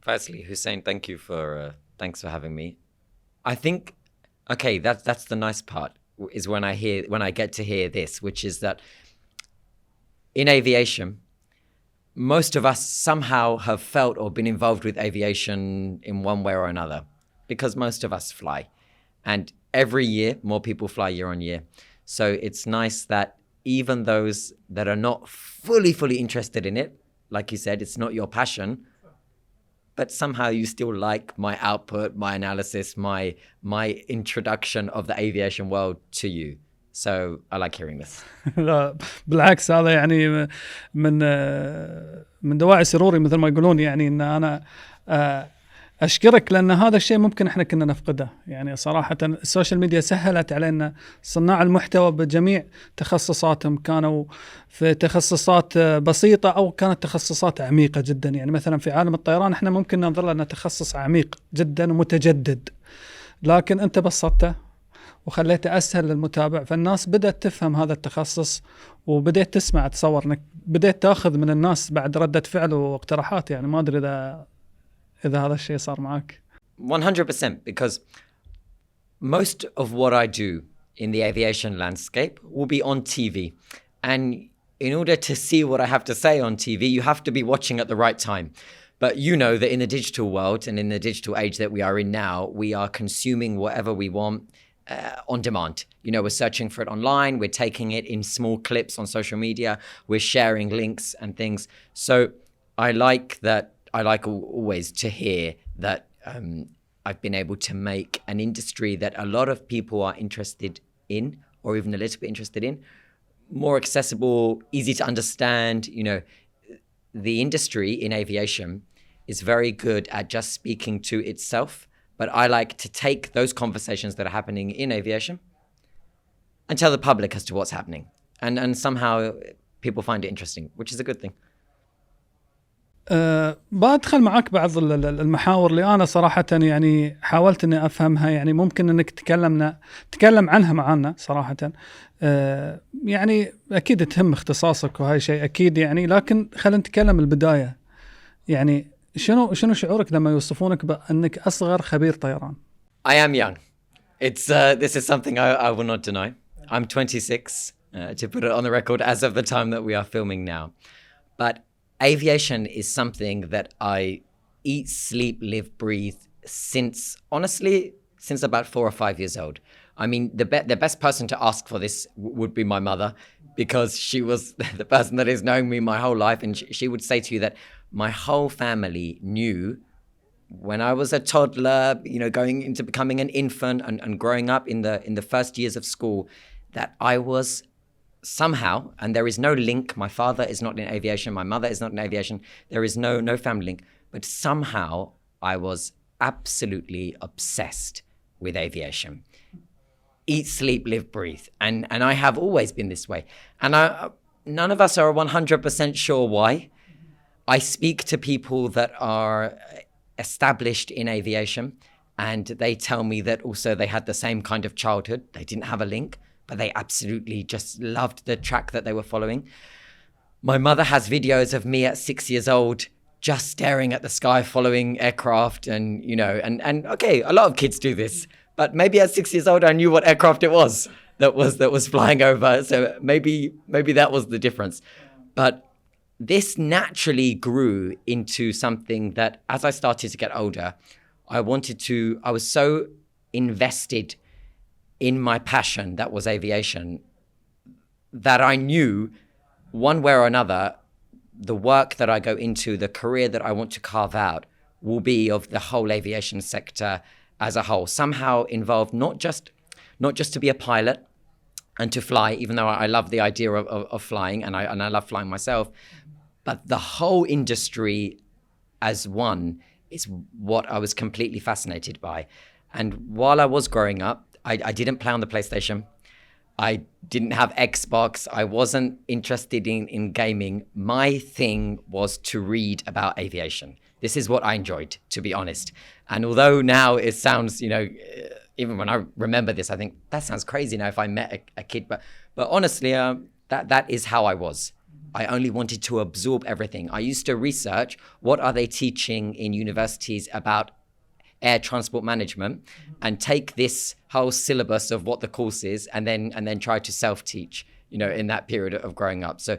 Firstly, Hussain, thanks for having me. I think, okay, that's the nice part, is when I get to hear this, which is that in aviation, most of us somehow have felt or been involved with aviation in one way or another, because most of us fly. And every year, more people fly year on year. So it's nice that even those that are not fully interested in it, like you said, it's not your passion, but somehow you still like my output, my analysis, my introduction of the aviation world to you. So I like hearing this. لا بالعكس، هذا يعني من دواعي سروري مثل ما يقولون، يعني ان انا اشكرك، لان هذا الشيء ممكن احنا كنا نفقده. يعني صراحة السوشيال ميديا سهلت علينا صناع المحتوى بجميع تخصصاتهم، كانوا في تخصصات بسيطة او كانت تخصصات عميقة جدا. يعني مثلا في عالم الطيران احنا ممكن ننظر لنا تخصص عميق جدا ومتجدد، لكن انت بسطته وخليته أسهل للمتابع، فالناس بدأت تفهم هذا التخصص وبدأت تسمع. أتصور أنك بدأت تأخذ من الناس بعد ردة فعل واقتراحات. يعني ما أدري إذا هذا الشيء صار معك. 100%, because most of what I do in the aviation landscape will be on TV. And in order to see what I have to say on TV, you have to be watching at the right time. But you know that in the digital world and in the digital age that we are in now, we are consuming whatever we want on demand. You know, we're searching for it online, we're taking it in small clips on social media, we're sharing links and things. So I like always to hear that I've been able to make an industry that a lot of people are interested in, or even a little bit interested in, more accessible, easy to understand. You know, the industry in aviation is very good at just speaking to itself. But I like to take those conversations that are happening in aviation and tell the public as to what's happening. And somehow people find it interesting, which is a good thing. بدخل معك بعض المحاور اللي أنا صراحة يعني حاولت أني أفهمها. يعني ممكن أنك تكلم عنها معنا صراحة. يعني أكيد تهم اختصاصك وهاي شيء أكيد يعني، لكن خلينا نتكلم البداية. يعني شنو شعورك لما يوصفونك بأنك أصغر خبير طيران؟ I am young. This is something I will not deny. I'm 26, to put it on the record, as of the time that we are filming now. But aviation is something that I eat, sleep, live, breathe since about 4 or 5 years old. I mean, the best person to ask for this would be my mother, because she was the person that has known me my whole life. And she would say to you that my whole family knew when I was a toddler, you know, going into becoming an infant and growing up in the first years of school, that I was somehow, and there is no link. My father is not in aviation. My mother is not in aviation. There is no family link. But somehow I was absolutely obsessed with aviation. Eat, sleep, live, breathe. And I have always been this way. And none of us are 100% sure why. I speak to people that are established in aviation, and they tell me that also they had the same kind of childhood. They didn't have a link, but they absolutely just loved the track that they were following. My mother has videos of me at 6 years old just staring at the sky, following aircraft, and you know, and okay, a lot of kids do this, but maybe at 6 years old I knew what aircraft it was that was flying over. So maybe that was the difference. But this naturally grew into something that, as I started to get older, I was so invested in my passion, that was aviation, that I knew one way or another, the work that I go into, the career that I want to carve out, will be of the whole aviation sector as a whole, somehow involved not just to be a pilot and to fly, even though I love the idea of flying, and I love flying myself, but the whole industry as one is what I was completely fascinated by. And while I was growing up, I didn't play on the PlayStation. I didn't have Xbox. I wasn't interested in gaming. My thing was to read about aviation. This is what I enjoyed, to be honest. And although now it sounds, you know, even when I remember this, I think that sounds crazy now if I met a kid. But honestly, that is how I was. I only wanted to absorb everything. I used to research what are they teaching in universities about air transport management and take this whole syllabus of what the course is and then try to self-teach, in that period of growing up. So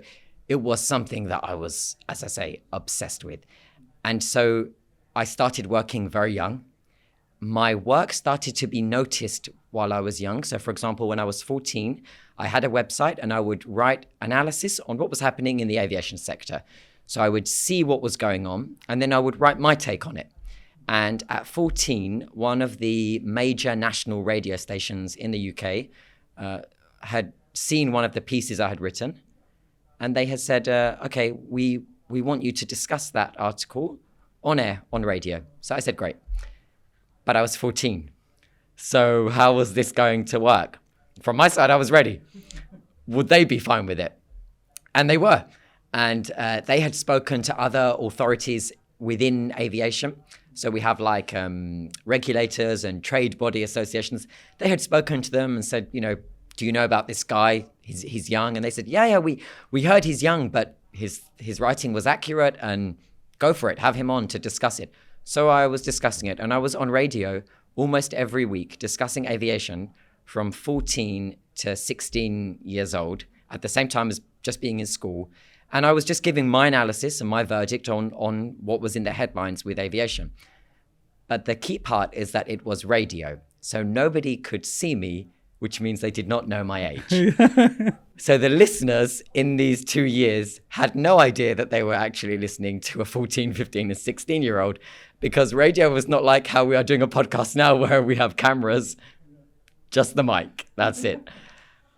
it was something that I was, as I say, obsessed with. And so I started working very young. My work started to be noticed while I was young. So for example, when I was 14, I had a website and I would write analysis on what was happening in the aviation sector. So I would see what was going on and then I would write my take on it. And at 14, one of the major national radio stations in the UK had seen one of the pieces I had written. And they had said, okay, we want you to discuss that article on air, on radio. So I said, great. But I was 14. So how was this going to work? From my side, I was ready. Would they be fine with it? And they were. And they had spoken to other authorities within aviation. So we have like regulators and trade body associations. They had spoken to them and said, do you know about this guy? He's young. And they said, yeah, we heard he's young, but his writing was accurate and go for it. Have him on to discuss it. So I was discussing it and I was on radio almost every week discussing aviation from 14 to 16 years old at the same time as just being in school. And I was just giving my analysis and my verdict on what was in the headlines with aviation. But the key part is that it was radio. So nobody could see me, which means they did not know my age. So the listeners in these 2 years had no idea that they were actually listening to a 14, 15, and 16-year-old because radio was not like how we are doing a podcast now where we have cameras, just the mic, that's it.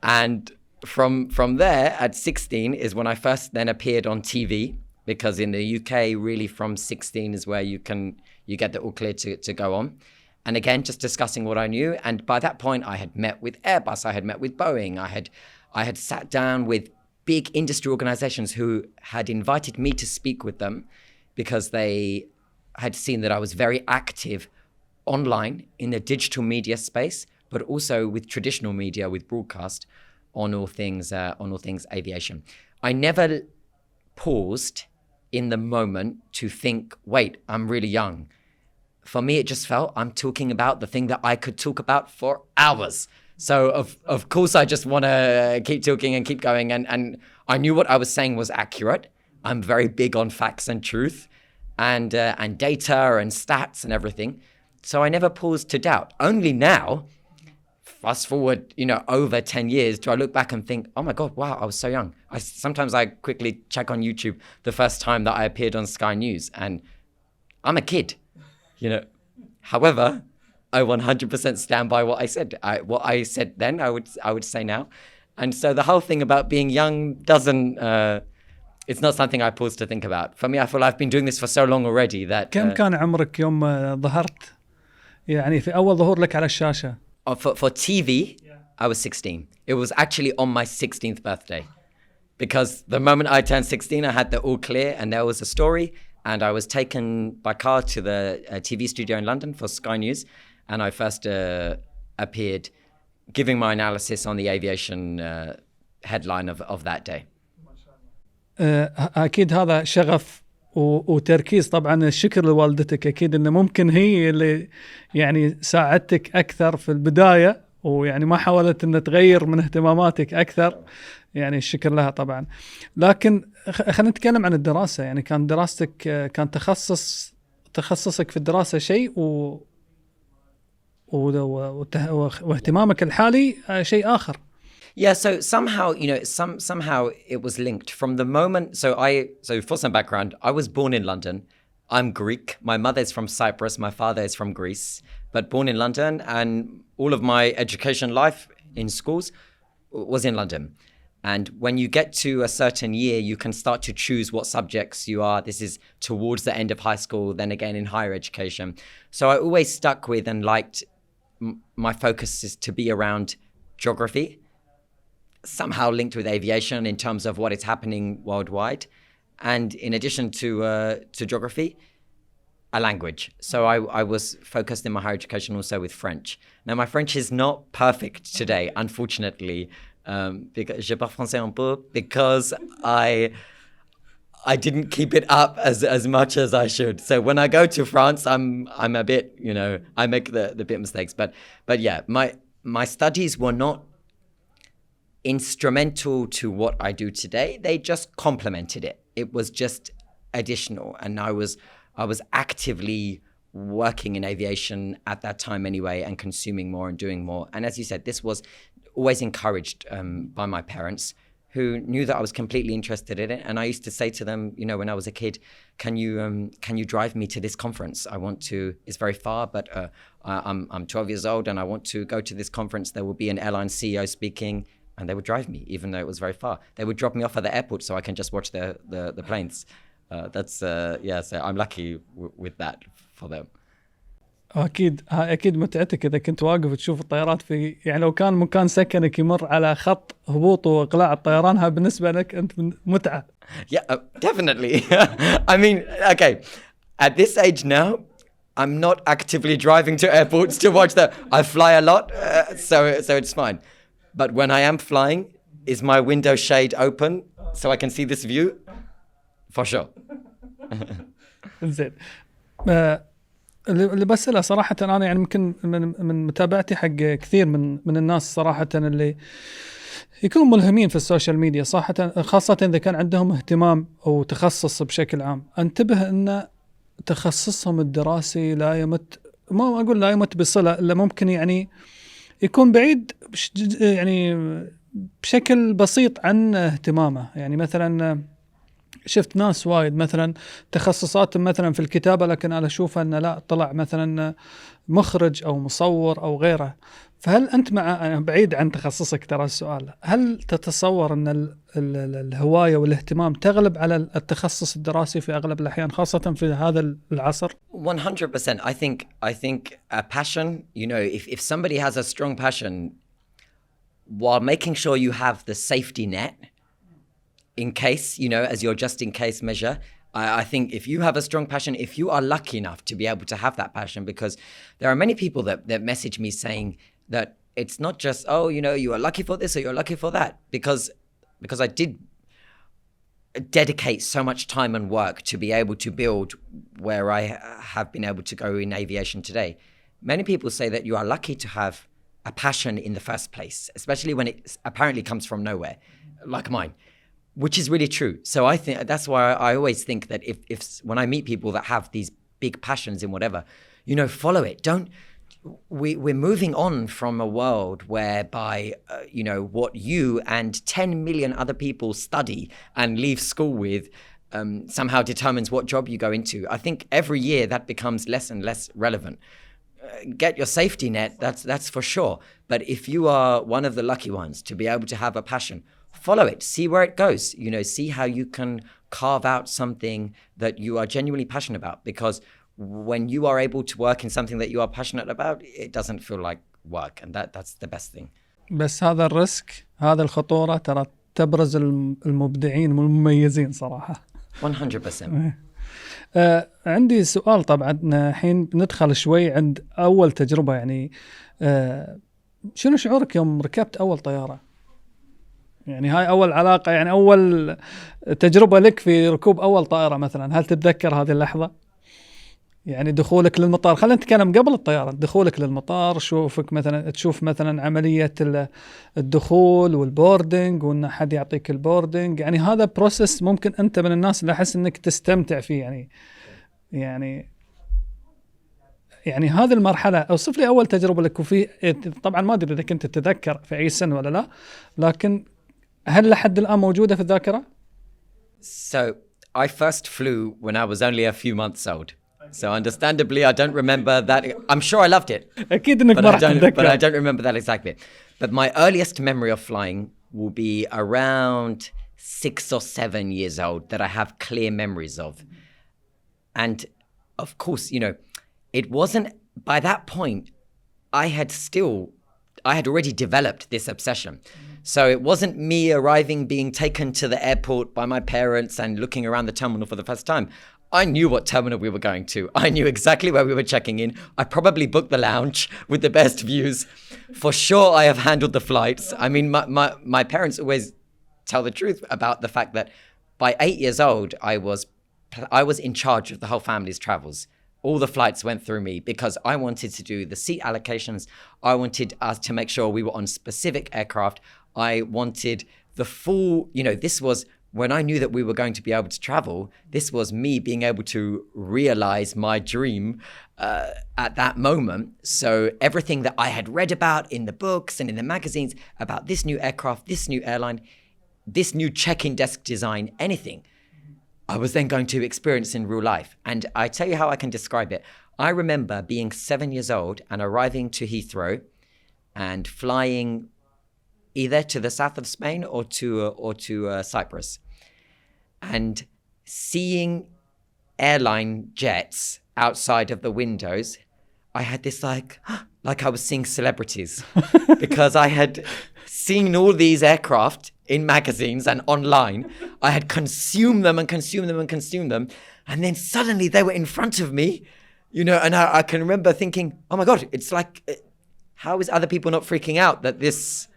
And from there, at 16 is when I first then appeared on TV, because in the UK, really from 16 is where you get the all clear to go on. And again, just discussing what I knew. And by that point, I had met with Airbus, I had met with Boeing, I had sat down with big industry organizations who had invited me to speak with them because they had seen that I was very active online in the digital media space, but also with traditional media, with broadcast on all things aviation. I never paused in the moment to think, wait, I'm really young. For me, it just felt I'm talking about the thing that I could talk about for hours. So of course, I just want to keep talking and keep going. And I knew what I was saying was accurate. I'm very big on facts and truth and data and stats and everything. So I never paused to doubt. Only now, fast forward, over 10 years, do I look back and think, oh my God, wow, I was so young. Sometimes I quickly check on YouTube the first time that I appeared on Sky News and I'm a kid. However, I 100% stand by what I said. What I said then, I would say now. And so the whole thing about being young it's not something I pause to think about. For me, I feel I've been doing this for so long already that... كم كان عمرك يوم ظهرت؟ يعني في أول ظهور لك على الشاشة. For TV, I was 16. It was actually on my 16th birthday. Because the moment I turned 16, I had the all clear and there was a story. And I was taken by car to the TV studio in London for Sky News. And I first appeared giving my analysis on the aviation headline of that day. أكيد هذا شغف وتركيز. طبعا الشكر لوالدتك أكيد إنه ممكن هي اللي يعني ساعدتك أكثر في البداية ويعني ما حاولت إن تغير من اهتماماتك أكثر. يعني الشكر لها طبعا. لكن خلينا نتكلم عن الدراسة. يعني كان دراستك كان تخصصك في الدراسة شيء واهتمامك الحالي شيء آخر. Yeah, so somehow, somehow it was linked from the moment. So for some background, I was born in London. I'm Greek. My mother is from Cyprus. My father is from Greece, but born in London. And all of my education life in schools was in London. And when you get to a certain year, you can start to choose what subjects you are. This is towards the end of high school, then again in higher education. So I always stuck with and liked my focus is to be around geography, somehow linked with aviation in terms of what is happening worldwide. And in addition to geography, a language. So I was focused in my higher education also with French. Now, my French is not perfect today, unfortunately. Because je parle français un peu, because I didn't keep it up as much as I should. So when I go to France, I'm a bit, I make the bit mistakes. But yeah, my studies were not instrumental to what I do today. They just complemented it. It was just additional, and I was actively working in aviation at that time anyway, and consuming more and doing more. And as you said, this was always encouraged by my parents, who knew that I was completely interested in it. And I used to say to them, when I was a kid, can you drive me to this conference? I want to, it's very far, but I'm 12 years old and I want to go to this conference. There will be an airline CEO speaking, and they would drive me, even though it was very far. They would drop me off at the airport so I can just watch the planes. So I'm lucky with that for them. اكيد متعتك اذا كنت واقف تشوف الطيارات في، يعني لو كان مكان سكنك يمر على خط هبوط واقلاع الطيران، ها بالنسبه لك انت متعه. Yeah, definitely. I mean, okay, at this age now, I'm not actively driving to airports to watch that. I fly a lot, so it's fine. But when I am flying, is my window shade open so I can see this view? For sure. زين. اللي بسأله صراحة أنا يعني ممكن من متابعتي حق كثير من الناس صراحة اللي يكونوا ملهمين في السوشيال ميديا صراحة، خاصة إذا كان عندهم اهتمام أو تخصص بشكل عام، انتبه أن تخصصهم الدراسي لا يمت، ما أقول لا يمت بصلة، إلا ممكن يعني يكون بعيد يعني بشكل بسيط عن اهتمامه. يعني مثلا شفت ناس وايد مثلا تخصصات مثلا في الكتابة، لكن أنا أشوف أن لا طلع مثلا مخرج أو مصور أو غيره. فهل أنت أنا بعيد عن تخصصك ترى السؤال، هل تتصور أن الهواية والاهتمام تغلب على التخصص الدراسي في أغلب الأحيان، خاصة في هذا العصر؟ 100%. I think a passion, if somebody has a strong passion, while making sure you have the safety net, in case, as your just in case measure, I think if you have a strong passion, if you are lucky enough to be able to have that passion, because there are many people that message me saying that it's not just, you are lucky for this or you're lucky for that, because I did dedicate so much time and work to be able to build where I have been able to go in aviation today. Many people say that you are lucky to have a passion in the first place, especially when it apparently comes from nowhere, like mine. Which is really true. So I think that's why I always think that if when I meet people that have these big passions in whatever, follow it. We're moving on from a world whereby, what you and 10 million other people study and leave school with somehow determines what job you go into. I think every year that becomes less and less relevant. Get your safety net, that's for sure. But if you are one of the lucky ones to be able to have a passion, follow it, see where it goes, see how you can carve out something that you are genuinely passionate about. Because when you are able to work in something that you are passionate about, it doesn't feel like work. And that's the best thing. بس هذا الريسك، هذا الخطورة ترى تبرز المبدعين والمميزين صراحة. 100%. عندي سؤال طبعا، الحين ندخل شوي عند أول تجربة. يعني شنو شعورك يوم ركبت أول طيارة؟ يعني هاي أول علاقة، يعني أول تجربة لك في ركوب أول طائرة مثلا، هل تتذكر هذه اللحظة؟ يعني دخولك للمطار، خلينا نتكلم قبل الطيارة، دخولك للمطار، تشوف مثلا عملية الدخول والبوردنج، وإن حد يعطيك البوردنج. يعني هذا بروسس ممكن أنت من الناس اللي أحس إنك تستمتع فيه. يعني هذه المرحلة، أوصف لي أول تجربة لك. وفي طبعا ما أدري إذا كنت تتذكر في أي سنة ولا لا، لكن هل لحد الآن موجودة في الذاكرة؟ So I first flew when I was only a few months old. So understandably, I don't remember that. I'm sure I loved it. أكيد إنك ما راح تتذكر. But I don't remember that exactly. But my earliest memory of flying will be around 6 or 7 years old that I have clear memories of. And of course, it wasn't, by that point, I had already developed this obsession. So it wasn't me arriving, being taken to the airport by my parents and looking around the terminal for the first time. I knew what terminal we were going to. I knew exactly where we were checking in. I probably booked the lounge with the best views. For sure, I have handled the flights. I mean, my parents always tell the truth about the fact that by 8 years old, I was in charge of the whole family's travels. All the flights went through me because I wanted to do the seat allocations. I wanted us to make sure we were on specific aircraft. I wanted the full, this was when I knew that we were going to be able to travel. This was me being able to realize my dream at that moment. So everything that I had read about in the books and in the magazines about this new aircraft, this new airline, this new check-in desk design, anything, I was then going to experience in real life. And I tell you how I can describe it. I remember being 7 years old and arriving to Heathrow and flying either to the south of Spain or to Cyprus, and seeing airline jets outside of the windows. I had this like I was seeing celebrities because I had seen all these aircraft in magazines and online. I had consumed them. And then suddenly they were in front of me, and I can remember thinking, oh my God, it's like, how is other people not freaking out that this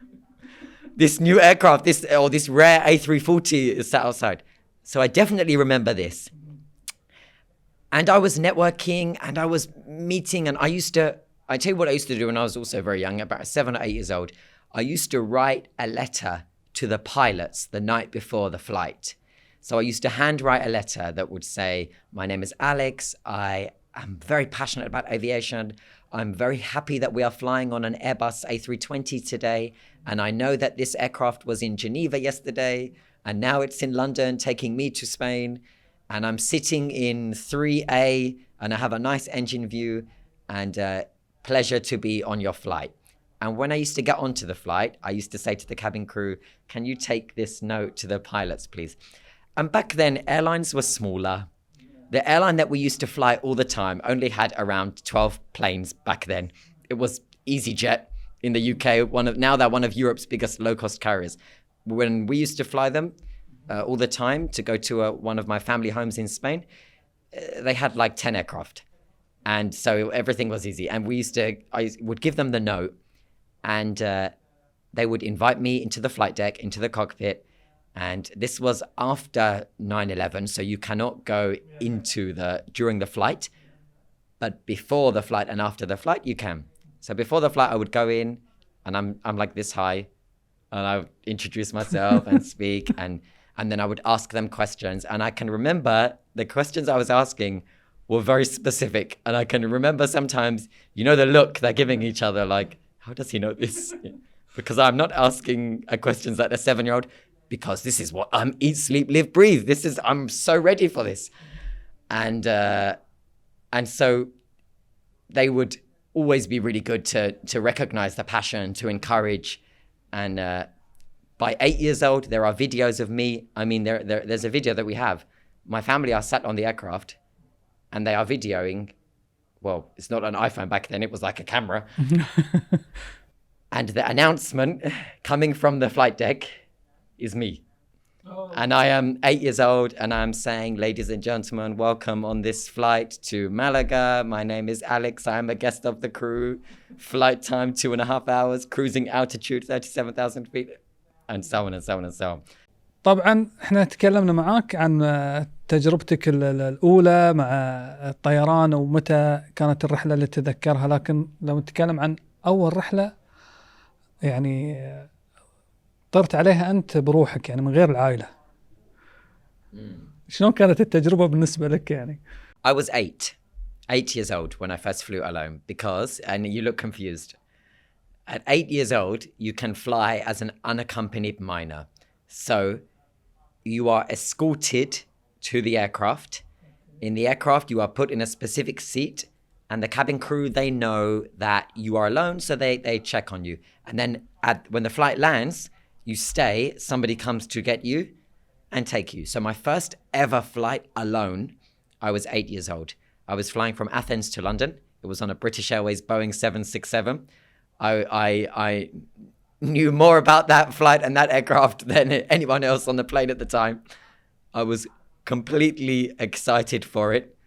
new aircraft, this rare A340 is sat outside? So I definitely remember this. And I was networking and I was meeting, and I tell you what I used to do when I was also very young, about 7 or 8 years old. I used to write a letter to the pilots the night before the flight. So I used to handwrite a letter that would say, my name is Alex. I am very passionate about aviation. I'm very happy that we are flying on an Airbus A320 today. And I know that this aircraft was in Geneva yesterday, and now it's in London taking me to Spain. And I'm sitting in 3A and I have a nice engine view, and pleasure to be on your flight. And when I used to get onto the flight, I used to say to the cabin crew, can you take this note to the pilots, please? And back then, airlines were smaller. The airline that we used to fly all the time only had around 12 planes back then. It was EasyJet in the UK. Now they're one of Europe's biggest low-cost carriers. When we used to fly them all the time to go to one of my family homes in Spain, they had like 10 aircraft. And so everything was easy. And I would give them the note, and they would invite me into the flight deck, into the cockpit. And this was after 9/11, so you cannot go during the flight. But before the flight and after the flight, you can. So before the flight, I would go in, and I'm like this high, and I would introduce myself and speak, and then I would ask them questions. And I can remember the questions I was asking were very specific. And I can remember sometimes, the look they're giving each other, like, how does he know this? Because I'm not asking questions like a 7-year-old, because this is what I'm eat, sleep, live, breathe. I'm so ready for this. And so they would always be really good to recognize the passion, to encourage. And by 8 years old, there are videos of me. I mean, there's a video that we have. My family are sat on the aircraft and they are videoing. Well, it's not an iPhone back then. It was like a camera. And the announcement coming from the flight deck is me. Oh. And I am 8 years old and I'm saying, ladies and gentlemen, welcome on this flight to Malaga. My name is Alex. I am a guest of the crew. Flight time 2.5 hours. Cruising altitude 37,000 feet. And so on and so on and so on. طبعا احنا تكلمنا معاك عن تجربتك الأولى مع الطيران ومتى كانت الرحلة اللي تتذكرها، لكن لو نتكلم عن أول رحلة يعني طرت عليها أنت بروحك، يعني من غير العائلة، شلون كانت التجربة بالنسبة لك يعني؟ I was 8 years old when I first flew alone, because, and you look confused, at 8 years old, you can fly as an unaccompanied minor. So you are escorted to the aircraft. In the aircraft, you are put in a specific seat, and the cabin crew, they know that you are alone, so they check on you. And then when the flight lands, you stay, somebody comes to get you and take you. So my first ever flight alone, I was 8 years old. I was flying from Athens to London. It was on a British Airways Boeing 767. I knew more about that flight and that aircraft than anyone else on the plane at the time. I was completely excited for it.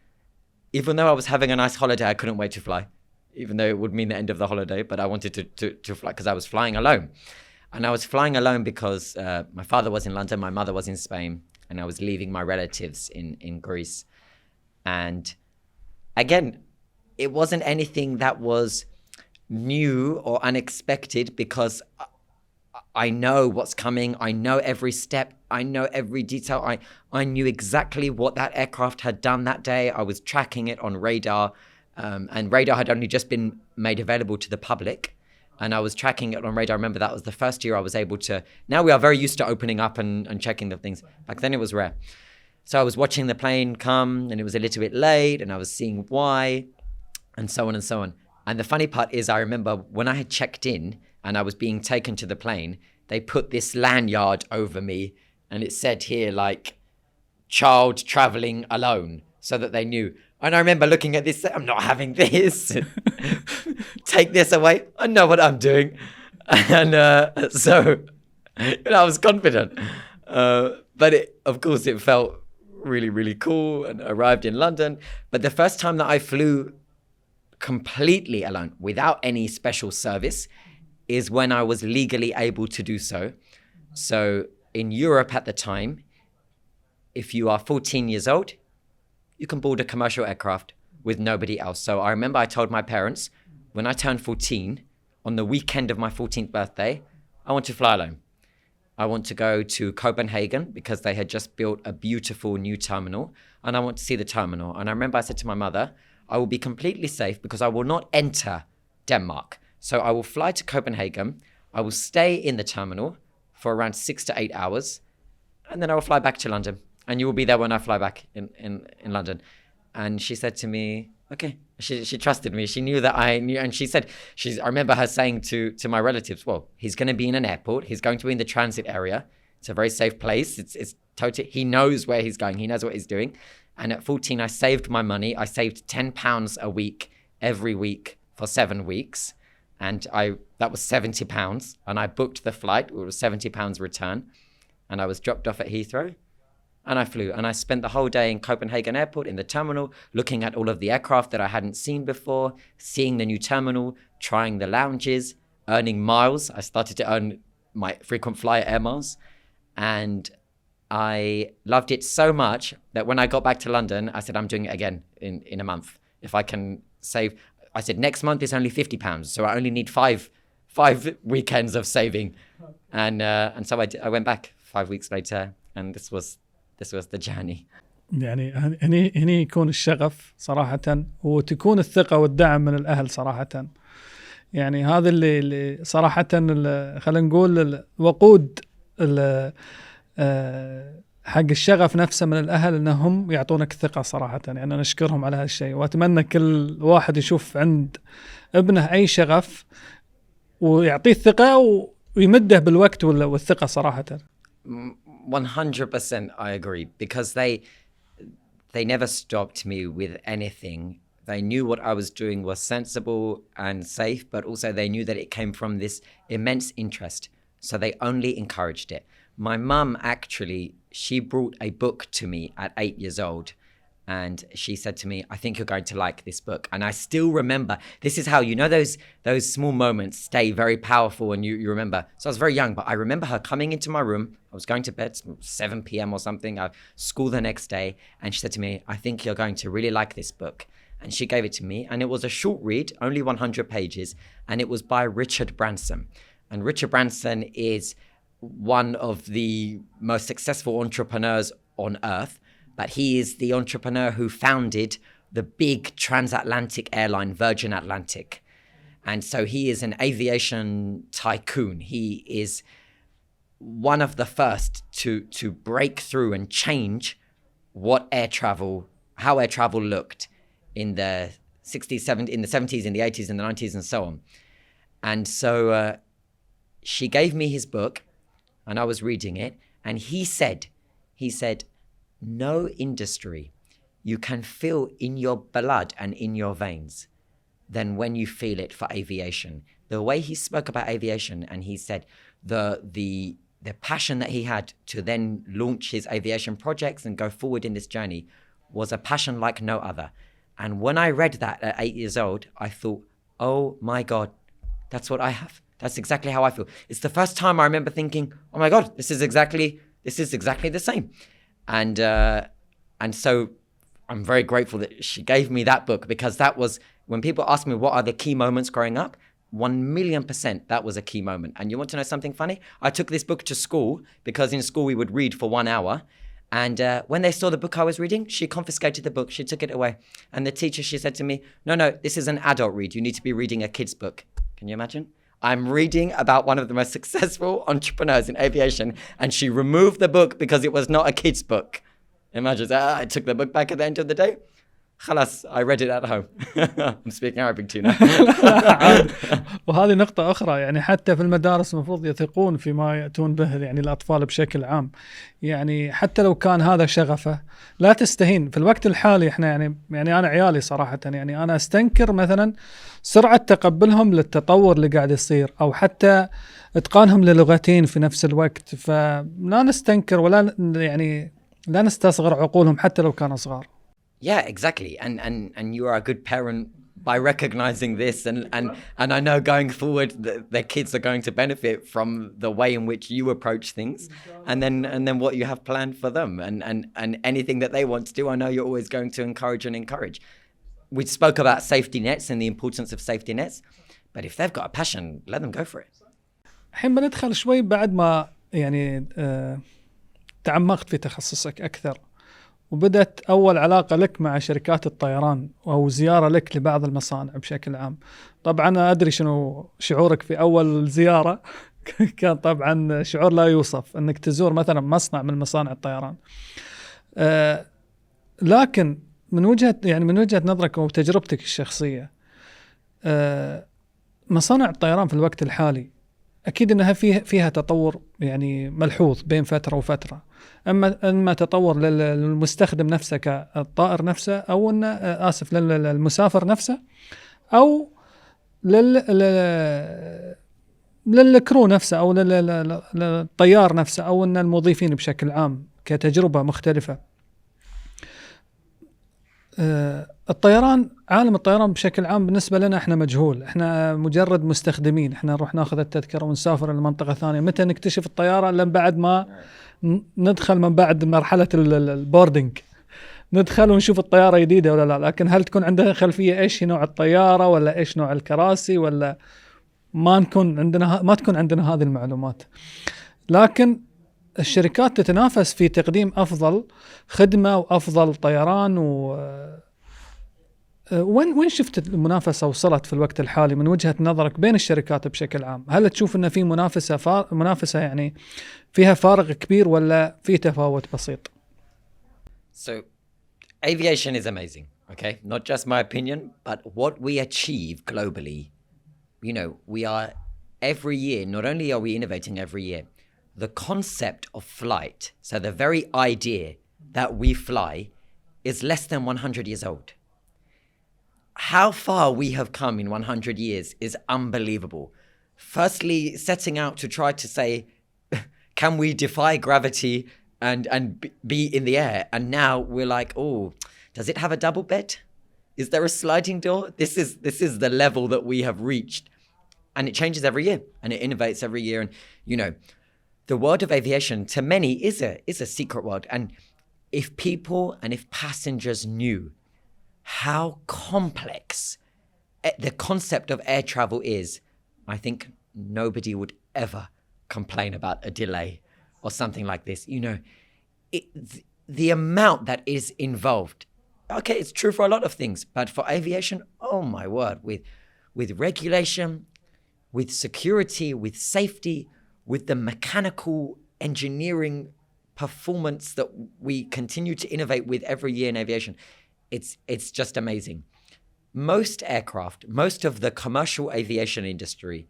Even though I was having a nice holiday, I couldn't wait to fly, even though it would mean the end of the holiday. But I wanted to fly because I was flying alone. And I was flying alone because my father was in London, my mother was in Spain, and I was leaving my relatives in Greece. And again, it wasn't anything that was new or unexpected because I know what's coming. I know every step. I know every detail. I knew exactly what that aircraft had done that day. I was tracking it on radar, and radar had only just been made available to the public. And I was tracking it on radar. I remember that was the first year I was able to. Now we are very used to opening up and checking the things. Back then it was rare. So I was watching the plane come, and it was a little bit late, and I was seeing why, and so on and so on. And the funny part is, I remember when I had checked in and I was being taken to the plane, they put this lanyard over me, and it said here, like, child traveling alone, so that they knew. And I remember looking at this, I'm not having this. Take this away. I know what I'm doing. And so I was confident. But of course, it felt really, really cool, and arrived in London. But the first time that I flew completely alone, without any special service, is when I was legally able to do so. So in Europe at the time, if you are 14 years old, you can board a commercial aircraft with nobody else. So I remember I told my parents, when I turned 14, on the weekend of my 14th birthday, I want to fly alone. I want to go to Copenhagen because they had just built a beautiful new terminal, and I want to see the terminal. And I remember I said to my mother, I will be completely safe because I will not enter Denmark. So I will fly to Copenhagen. I will stay in the terminal for around 6 to 8 hours, and then I will fly back to London. And you will be there when I fly back in London. And she said to me, okay. She trusted me. She knew that I knew. And she said, I remember her saying to my relatives, well, he's going to be in an airport. He's going to be in the transit area. It's a very safe place. It's totally, he knows where he's going. He knows what he's doing. And at 14, I saved my money. I saved £10 a week every week for 7 weeks. And that was £70. And I booked the flight. It was £70 return. And I was dropped off at Heathrow. And I flew, and I spent the whole day in Copenhagen Airport in the terminal, looking at all of the aircraft that I hadn't seen before, seeing the new terminal, trying the lounges, earning miles. I started to earn my frequent flyer air miles. And I loved it so much that when I got back to London, I said, I'm doing it again in a month. If I can save, I said, next month is only £50. So I only need five weekends of saving. And so I went back 5 weeks later, and this was the journey. يعني هني يكون الشغف صراحة، وتكون الثقة والدعم من الأهل صراحة. يعني هذا اللي صراحة خلينا نقول الوقود حق الشغف نفسه من الأهل، أنهم يعطونك الثقة صراحة. يعني أنا أشكرهم على هالشيء، وأتمنى كل واحد يشوف عند ابنه أي شغف ويعطيه الثقة ويمده بالوقت والثقة صراحة. 100% I agree, because they never stopped me with anything. They knew what I was doing was sensible and safe, but also they knew that it came from this immense interest. So they only encouraged it. My mum, actually, she brought a book to me at 8 years old. And she said to me, I think you're going to like this book. And I still remember, this is how, you know, those small moments stay very powerful, and you remember. So I was very young, but I remember her coming into my room. I was going to bed, 7 p.m. or something. I had school the next day. And she said to me, I think you're going to really like this book. And she gave it to me. And it was a short read, only 100 pages. And it was by Richard Branson. And Richard Branson is one of the most successful entrepreneurs on earth. But he is the entrepreneur who founded the big transatlantic airline, Virgin Atlantic. And so he is an aviation tycoon. He is one of the first to break through and change how air travel looked in the 60s, 70s, in the 70s, in the 80s, in the 90s, and so on. And so she gave me his book, and I was reading it. And he said, no industry you can feel in your blood and in your veins than when you feel it for aviation. The way he spoke about aviation, and he said the the passion that he had to then launch his aviation projects and go forward in this journey was a passion like no other. And when I read that at 8 years old, I thought, oh my God, that's what I have. That's exactly how I feel. It's the first time I remember thinking, oh my God, this is exactly the same. And so I'm very grateful that she gave me that book, because that was, when people ask me what are the key moments growing up, 1,000,000% that was a key moment. And you want to know something funny? I took this book to school because in school we would read for 1 hour. And when they saw the book I was reading, she confiscated the book. She took it away. And the teacher, she said to me, no, this is an adult read. You need to be reading a kid's book. Can you imagine? I'm reading about one of the most successful entrepreneurs in aviation, and she removed the book because it was not a kid's book. Imagine that. I took the book back at the end of the day. خلاص, I read it at home. I'm speaking Arabic too now. وهذه نقطة أخرى، يعني حتى في المدارس المفروض يثقون فيما يأتون به يعني الأطفال بشكل عام. يعني حتى لو كان هذا شغفه لا تستهين. في الوقت الحالي احنا يعني أنا عيالي صراحة يعني أنا أستنكر مثلا سرعة تقبلهم للتطور اللي قاعد يصير، أو حتى إتقانهم للغتين في نفس الوقت. فلا نستنكر ولا يعني لا نستصغر عقولهم حتى لو كانوا صغار. Yeah, exactly. And you are a good parent by recognizing this, and I know going forward their kids are going to benefit from the way in which you approach things, and then what you have planned for them, and anything that they want to do, I know you're always going to encourage. We spoke about safety nets and the importance of safety nets, but if they've got a passion, let them go for it. الحين بندخل شوي بعد ما يعني تعمقت في تخصصك أكثر، وبدأت أول علاقة لك مع شركات الطيران أو زيارة لك لبعض المصانع بشكل عام. طبعا أنا أدري شنو شعورك في أول زيارة. كان طبعا شعور لا يوصف أنك تزور مثلا مصنع من مصانع الطيران. لكن من وجهة نظرك وتجربتك الشخصية، مصانع الطيران في الوقت الحالي أكيد أنها فيها تطور يعني ملحوظ بين فترة وفترة، أما تطور للمستخدم نفسه كالطائر نفسه، أو للمسافر نفسه، أو للكرو نفسه، أو للطيار نفسه، أو أن المضيفين بشكل عام كتجربة مختلفة. عالم الطيران بشكل عام بالنسبة لنا احنا مجهول، احنا مجرد مستخدمين، احنا نروح ناخذ التذكرة ونسافر لمنطقة ثانية. متى نكتشف الطيارة؟ لما بعد ما ندخل من بعد مرحلة البوردنج، ندخل ونشوف الطيارة جديدة ولا لا. لكن هل تكون عندنا خلفية ايش نوع الطيارة، ولا ايش نوع الكراسي، ولا ما تكون عندنا هذه المعلومات. لكن الشركات تتنافس في تقديم أفضل خدمة وأفضل طيران. وين شفت المنافسة وصلت في الوقت الحالي من وجهة نظرك بين الشركات بشكل عام؟ هل تشوف أن في منافسة يعني فيها فارق كبير، ولا في تفاوت بسيط؟ So, aviation is amazing, okay? Not just my opinion, but what we achieve globally. You know, we are every year, not only are we innovating every year, the concept of flight, so the very idea that we fly, is less than 100 years old. How far we have come in 100 years is unbelievable. Firstly, setting out to try to say, can we defy gravity and be in the air? And now we're like, oh, does it have a double bed? Is there a sliding door? This is the level that we have reached. And it changes every year, and it innovates every year. And, you know, the world of aviation to many is a secret world. And if people and if passengers knew how complex the concept of air travel is, I think nobody would ever complain about a delay or something like this. You know, the amount that is involved. Okay, it's true for a lot of things, but for aviation, oh my word, with regulation, with security, with safety, with the mechanical engineering performance that we continue to innovate with every year in aviation, it's just amazing. Most aircraft, most of the commercial aviation industry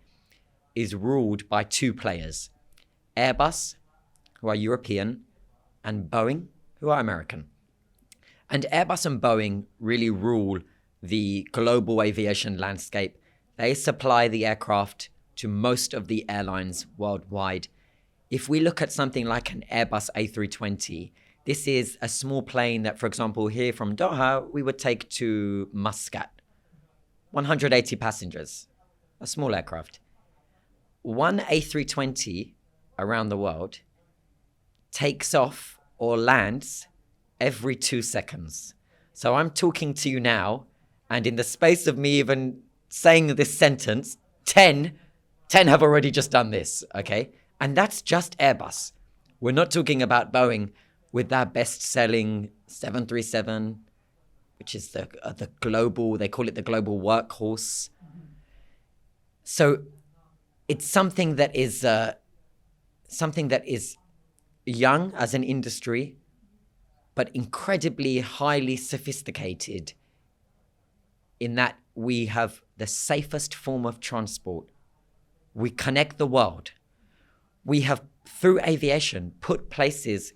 is ruled by two players: Airbus, who are European, and Boeing, who are American. And Airbus and Boeing really rule the global aviation landscape. They supply the aircraft to most of the airlines worldwide. if we look at something like an Airbus A320, this is a small plane that, for example, here from Doha, we would take to Muscat. 180 passengers, a small aircraft. One A320 around the world takes off or lands every 2 seconds. So I'm talking to you now, and in the space of me even saying this sentence, 10 have already just done this, okay? And that's just Airbus. We're not talking about Boeing with their best-selling 737, which is the global, they call it the global workhorse. So it's something that is young as an industry, but incredibly highly sophisticated in that we have the safest form of transport. We connect the world. We have, through aviation, put places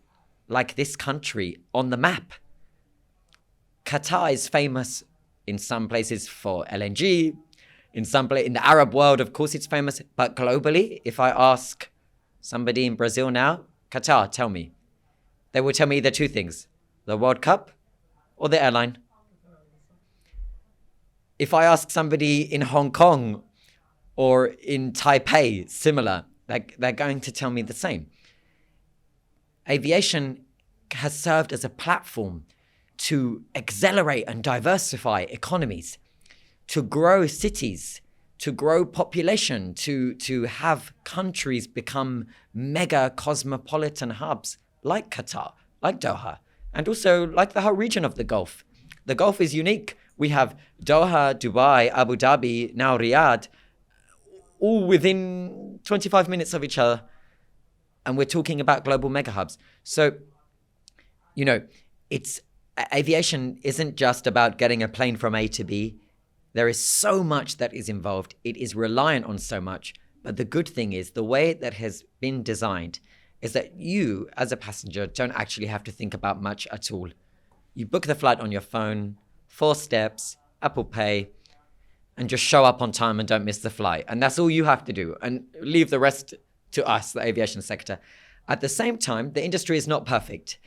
like this country on the map. Qatar is famous in some places for LNG. In the Arab world, of course, it's famous. But globally, if I ask somebody in Brazil now, Qatar, tell me. They will tell me either two things, the World Cup or the airline. If I ask somebody in Hong Kong or in Taipei, similar, they're going to tell me the same. Aviation has served as a platform to accelerate and diversify economies, to grow cities, to grow population, to have countries become mega cosmopolitan hubs like Qatar, like Doha, and also like the whole region of the Gulf. The Gulf is unique. We have Doha, Dubai, Abu Dhabi, now Riyadh, all within 25 minutes of each other. And we're talking about global mega hubs. So, aviation isn't just about getting a plane from A to B. There is so much that is involved. It is reliant on so much. But the good thing is the way that has been designed is that you, as a passenger, don't actually have to think about much at all. You book the flight on your phone, 4 steps, Apple Pay, and just show up on time and don't miss the flight. And that's all you have to do. And leave the rest to us, the aviation sector. At the same time, the industry is not perfect.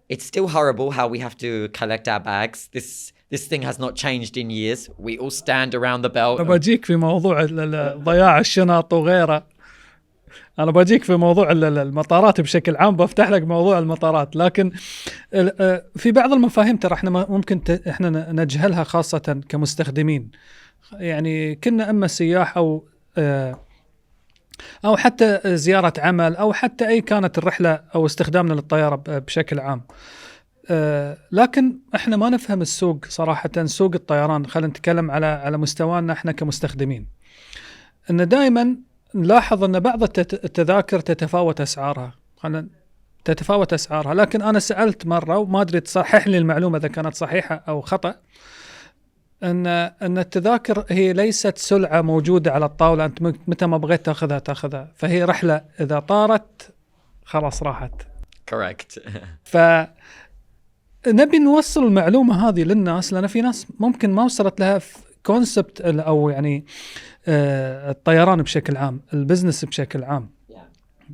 It's still horrible how we have to collect our bags. This thing has not changed in years. We all stand around the belt. أنا بجيك في موضوع ضياع الشنط وغيره. أنا بجيك في موضوع المطارات بشكل عام، بفتح لك موضوع المطارات. لكن في بعض المفاهيم ترى احنا ممكن احنا نجهلها خاصة كمستخدمين. يعني كنا أما سياح أو حتى زيارة عمل أو حتى أي كانت الرحلة أو استخدامنا للطيارة بشكل عام. لكن احنا ما نفهم السوق صراحة، سوق الطيران. خلينا نتكلم على مستوانا احنا كمستخدمين. ان دائما نلاحظ ان بعض التذاكر تتفاوت اسعارها، لكن انا سألت مرة وما ادري تصحح لي المعلومة اذا كانت صحيحة او خطأ، ان التذاكر هي ليست سلعة موجودة على الطاولة، انت متى ما بغيت تاخذها، فهي رحلة اذا طارت خلاص راحت. Correct. نبي نوصل المعلومة هذه للناس، لأن في ناس ممكن ما وصلت لها كونسبت أو يعني الطيران بشكل عام، البزنس بشكل عام.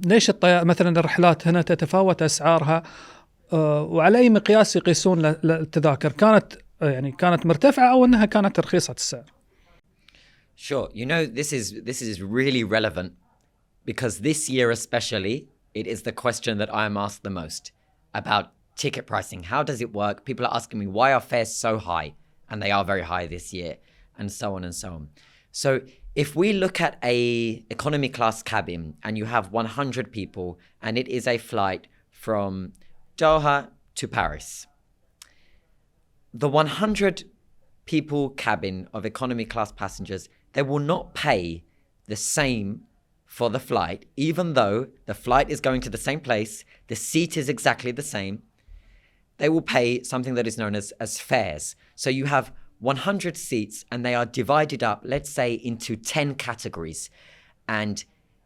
ليش مثلا الرحلات هنا تتفاوت أسعارها، وعلى أي مقياس يقيسون التذاكر؟ كانت مرتفعة أو أنها كانت رخيصة السعر؟ Sure. This is really relevant because this year especially, it is the question that I am asked the most about ticket pricing. How does it work? People are asking me, why are fares so high? And they are very high this year, and so on and so on. So if we look at a economy class cabin and you have 100 people and it is a flight from Doha to Paris, the 100 people cabin of economy class passengers, they will not pay the same for the flight, even though the flight is going to the same place, the seat is exactly the same. They will pay something that is known as fares. So you have 100 seats and they are divided up, let's say, into 10 categories. And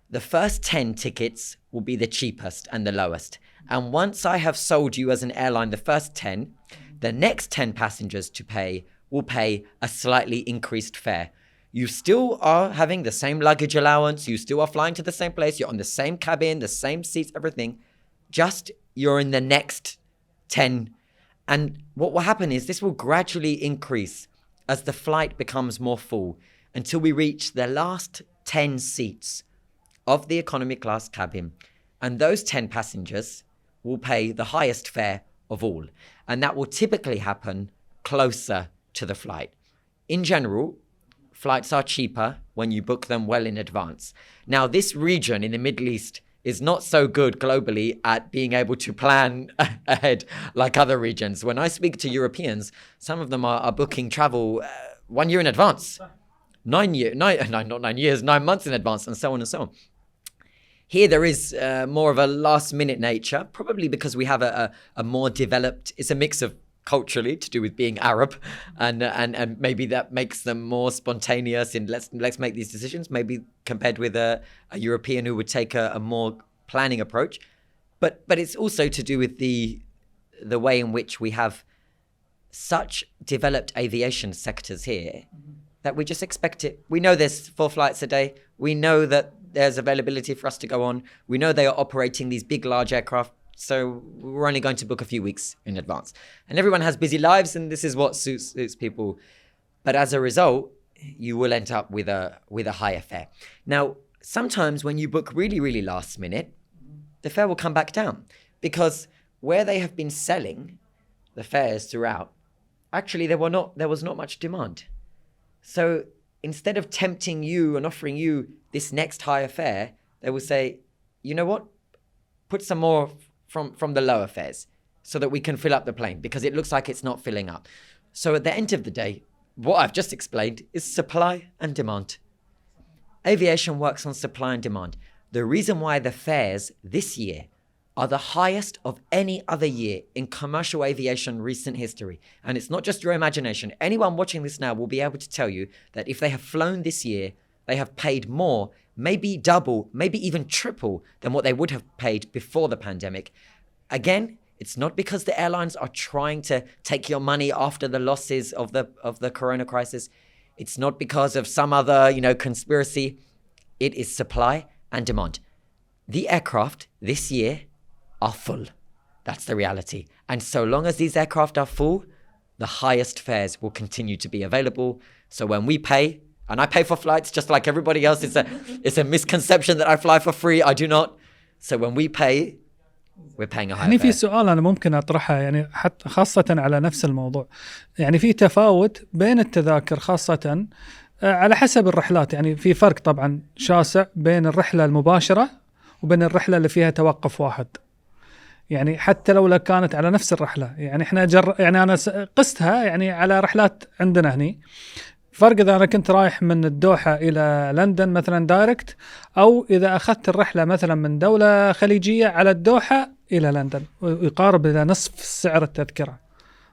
the first 10 tickets will be the cheapest and the lowest. And once I have sold you as an airline the first 10, the next 10 passengers to pay will pay a slightly increased fare. You still are having the same luggage allowance. You still are flying to the same place. You're on the same cabin, the same seats, everything. Just you're in the next 10. And what will happen is this will gradually increase as the flight becomes more full until we reach the last 10 seats of the economy class cabin. And those 10 passengers will pay the highest fare of all. And that will typically happen closer to the flight. In general, flights are cheaper when you book them well in advance. Now, this region in the Middle East is not so good globally at being able to plan ahead like other regions. When I speak to Europeans, some of them are booking travel 1 year in advance, 9 months in advance, and so on and so on. Here there is more of a last minute nature, probably because we have a more developed, it's a mix of culturally to do with being Arab, and maybe that makes them more spontaneous in let's make these decisions, maybe compared with a European who would take a more planning approach. But it's also to do with the way in which we have such developed aviation sectors here that we just expect it. We know there's 4 flights a day. We know that there's availability for us to go on. We know they are operating these big, large aircraft. So we're only going to book a few weeks in advance. And everyone has busy lives, and this is what suits people. But as a result, you will end up with a higher fare. Now, sometimes when you book really, really last minute, the fare will come back down because where they have been selling the fares throughout, actually there was not much demand. So instead of tempting you and offering you this next higher fare, they will say, you know what, put some more from the lower fares so that we can fill up the plane because it looks like it's not filling up. So at the end of the day, what I've just explained is supply and demand. Aviation works on supply and demand. The reason why the fares this year are the highest of any other year in commercial aviation recent history. And it's not just your imagination. Anyone watching this now will be able to tell you that if they have flown this year, they have paid more, maybe double, maybe even triple than what they would have paid before the pandemic. Again, it's not because the airlines are trying to take your money after the losses of the corona crisis. It's not because of some other, conspiracy. It is supply and demand. The aircraft this year are full. That's the reality. And so long as these aircraft are full, the highest fares will continue to be available. So when we pay, and I pay for flights just like everybody else, it's a misconception that I fly for free. I do not. So when we pay, we're paying a higher fare. في سؤال أنا ممكن أطرحها يعني حتى خاصة على نفس الموضوع. يعني في تفاوت بين التذاكر خاصة على حسب الرحلات. يعني في فرق طبعا شاسع بين الرحلة المباشرة وبين الرحلة اللي فيها توقف واحد. يعني حتى لو كانت على نفس الرحلة، يعني احنا يعني أنا قستها يعني على رحلات عندنا هني. فرق إذا أنا كنت رايح من الدوحة إلى لندن مثلا دايركت، أو إذا أخذت الرحلة مثلا من دولة خليجية على الدوحة إلى لندن، ويقارب إلى نصف سعر التذكرة.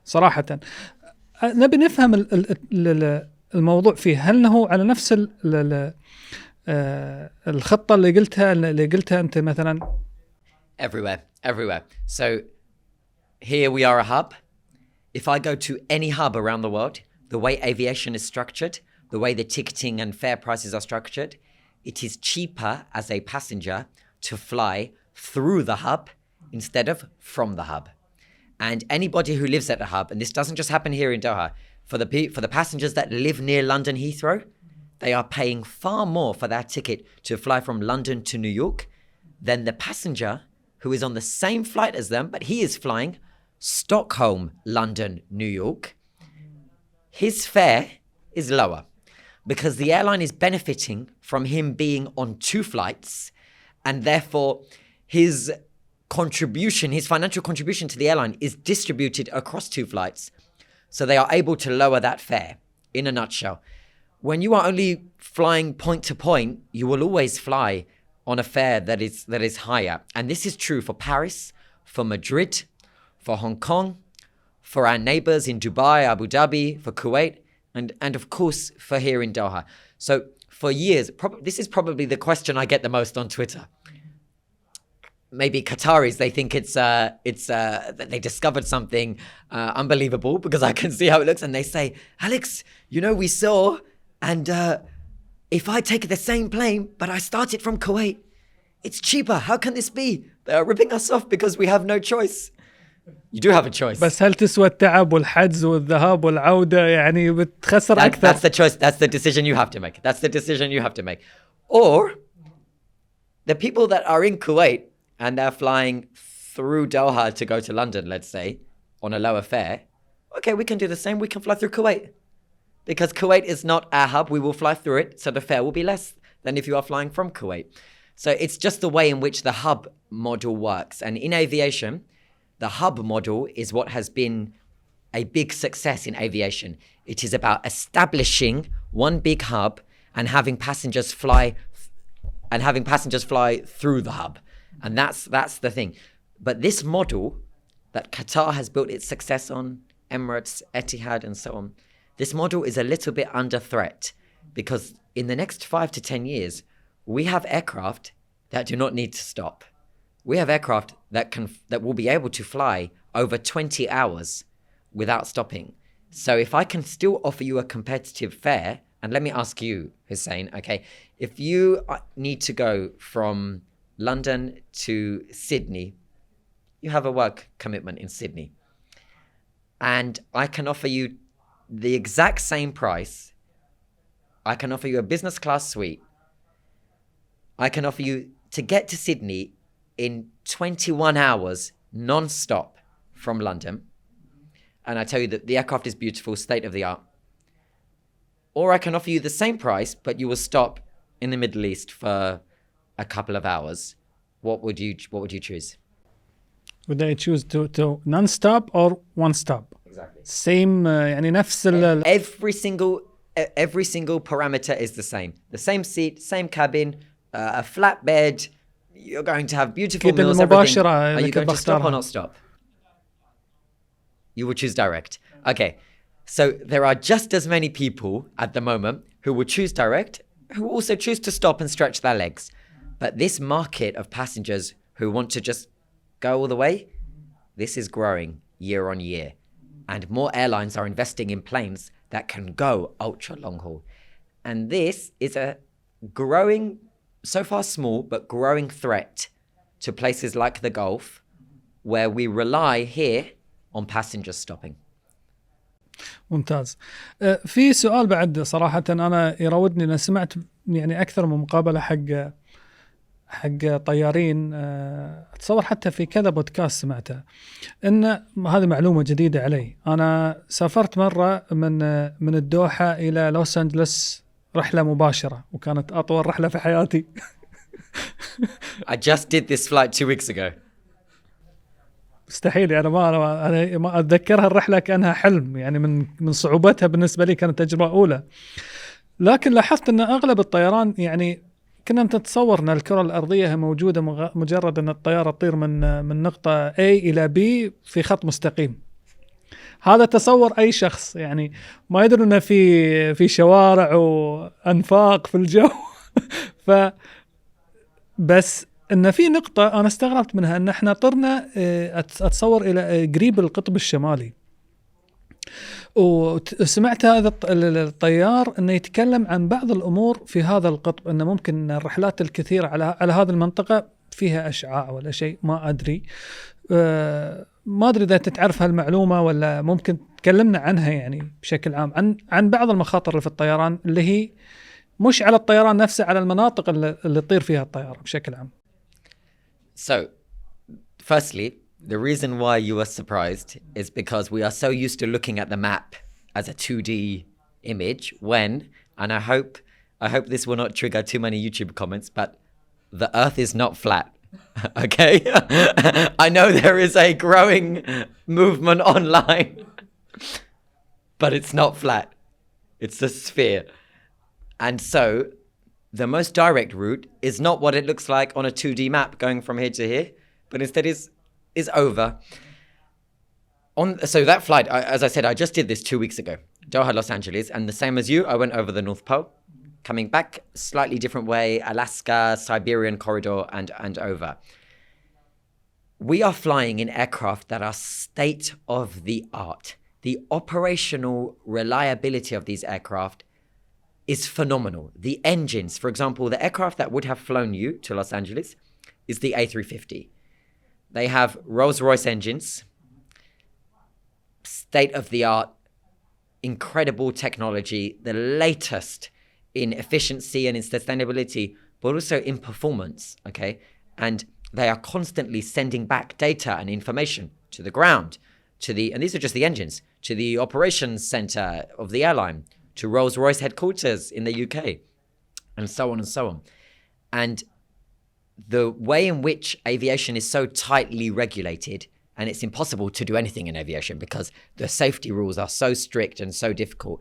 صراحة نبي نفهم الموضوع فيه، هل هو على نفس الخطة اللي قلتها أنت مثلا؟ Everywhere. So here we are a hub. If I go to any hub around the world, the way aviation is structured, the way the ticketing and fare prices are structured, it is cheaper as a passenger to fly through the hub instead of from the hub. And anybody who lives at a hub, and this doesn't just happen here in Doha, for the passengers that live near London Heathrow, they are paying far more for that ticket to fly from London to New York than the passenger who is on the same flight as them, but he is flying Stockholm, London, New York. His fare is lower because the airline is benefiting from him being on 2 flights, and therefore his financial contribution to the airline is distributed across 2 flights. So they are able to lower that fare. In a nutshell, when you are only flying point to point, you will always fly on a fare that is higher. And this is true for Paris, for Madrid, for Hong Kong, for our neighbors in Dubai, Abu Dhabi, for Kuwait, and of course for here in Doha. So for years, this is probably the question I get the most on Twitter. Maybe Qataris, they think it's they discovered something unbelievable because I can see how it looks, and they say, Alex, we saw And if I take the same plane, but I start it from Kuwait, it's cheaper. How can this be? They are ripping us off because we have no choice. You do have a choice. بس هل تسوى التعب والحجز والذهاب والعودة يعني بتخسر أكثر. That's the choice. That's the decision you have to make. That's the decision you have to make. Or the people that are in Kuwait and they're flying through Doha to go to London, let's say, on a lower fare. Okay, we can do the same. We can fly through Kuwait. Because Kuwait is not our hub. We will fly through it. So the fare will be less than if you are flying from Kuwait. So it's just the way in which the hub model works. And in aviation, the hub model is what has been a big success in aviation. It is about establishing one big hub and having passengers fly through the hub. And that's the thing. But this model that Qatar has built its success on, Emirates, Etihad, and so on, this model is a little bit under threat because in the next 5 to 10 years, we have aircraft that do not need to stop. We have aircraft that will be able to fly over 20 hours without stopping. So if I can still offer you a competitive fare, and let me ask you, Hussain, okay, if you need to go from London to Sydney, you have a work commitment in Sydney, and I can offer you the exact same price. I can offer you a business class suite. I can offer you to get to Sydney in 21 hours non-stop from London. And I tell you that the aircraft is beautiful, state of the art. Or I can offer you the same price, but you will stop in the Middle East for a couple of hours. What would you choose? Would I choose to non-stop or one stop? Exactly. Same يعني نفس every single parameter is the same. The same seat, same cabin, a flat bed. You're going to have beautiful meals, everything. Are you going to stop or not stop? You will choose direct. Okay. So there are just as many people at the moment who will choose direct, who also choose to stop and stretch their legs. But this market of passengers who want to just go all the way, this is growing year on year. And more airlines are investing in planes that can go ultra long haul. And this is a growing, so far small, but growing threat to places like the Gulf, where we rely here on passengers stopping. ممتاز. في سؤال بعد صراحة أنا يراودني، أنا سمعت يعني أكثر من مقابلة حق طيارين، أتصور حتى في كذا بودكاست سمعته، إن هذه معلومة جديدة علي. أنا سافرت مرة من الدوحة إلى لوس أنجلوس رحلة مباشرة، وكانت أطول رحلة في حياتي. I just did this flight 2 weeks ago. مستحيل، أنا ما أتذكرها الرحلة كأنها حلم، يعني من صعوبتها بالنسبة لي كانت تجربة أولى. لكن لاحظت أن أغلب الطيران يعني كنا نتصور أن الكرة الأرضية موجودة مجرد أن الطيارة تطير من نقطة A إلى B في خط مستقيم. هذا تصور أي شخص، يعني ما يدري أن في شوارع وأنفاق في الجو. بس أن في نقطة أنا استغربت منها، أن احنا طرنا أتصور إلى قريب القطب الشمالي، وسمعت هذا الطيار أنه يتكلم عن بعض الأمور في هذا القطب، أنه ممكن الرحلات الكثيرة على هذه المنطقة فيها أشعاع ولا شيء، ما أدري. ما أدري إذا تتعرف هالمعلومة ولا ممكن تكلمنا عنها يعني بشكل عام، عن بعض المخاطر اللي في الطيران، اللي هي مش على الطيران نفسه، على المناطق اللي تطير فيها الطيارة بشكل عام. So, firstly, the reason why you are surprised is because we are so used to looking at the map as a 2D image when, and I hope this will not trigger too many YouTube comments, but the Earth is not flat. Okay? I know there is a growing movement online, but it's not flat. It's a sphere. And so, the most direct route is not what it looks like on a 2D map going from here to here, but instead is over. So that flight, as I said, I just did this 2 weeks ago, Doha, Los Angeles, and the same as you, I went over the North Pole, coming back slightly different way, Alaska, Siberian corridor, and over. We are flying in aircraft that are state of the art. The operational reliability of these aircraft is phenomenal. The engines, for example, the aircraft that would have flown you to Los Angeles is the A350. They have Rolls-Royce engines, state-of-the-art, incredible technology, the latest in efficiency and in sustainability, but also in performance, okay? And they are constantly sending back data and information to the ground, and these are just the engines, to the operations center of the airline, to Rolls-Royce headquarters in the UK, and so on and so on. And the way in which aviation is so tightly regulated, and it's impossible to do anything in aviation because the safety rules are so strict and so difficult,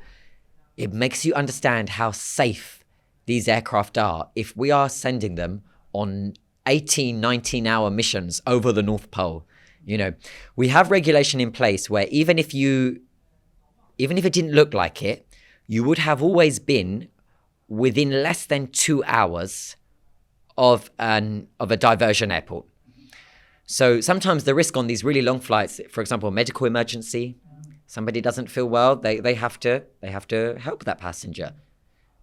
it makes you understand how safe these aircraft are if we are sending them on 18, 19-hour missions over the North Pole. You know, we have regulation in place where even if it didn't look like it, you would have always been within less than 2 hours of a diversion airport. So sometimes the risk on these really long flights, for example, medical emergency, somebody doesn't feel well, they have to help that passenger.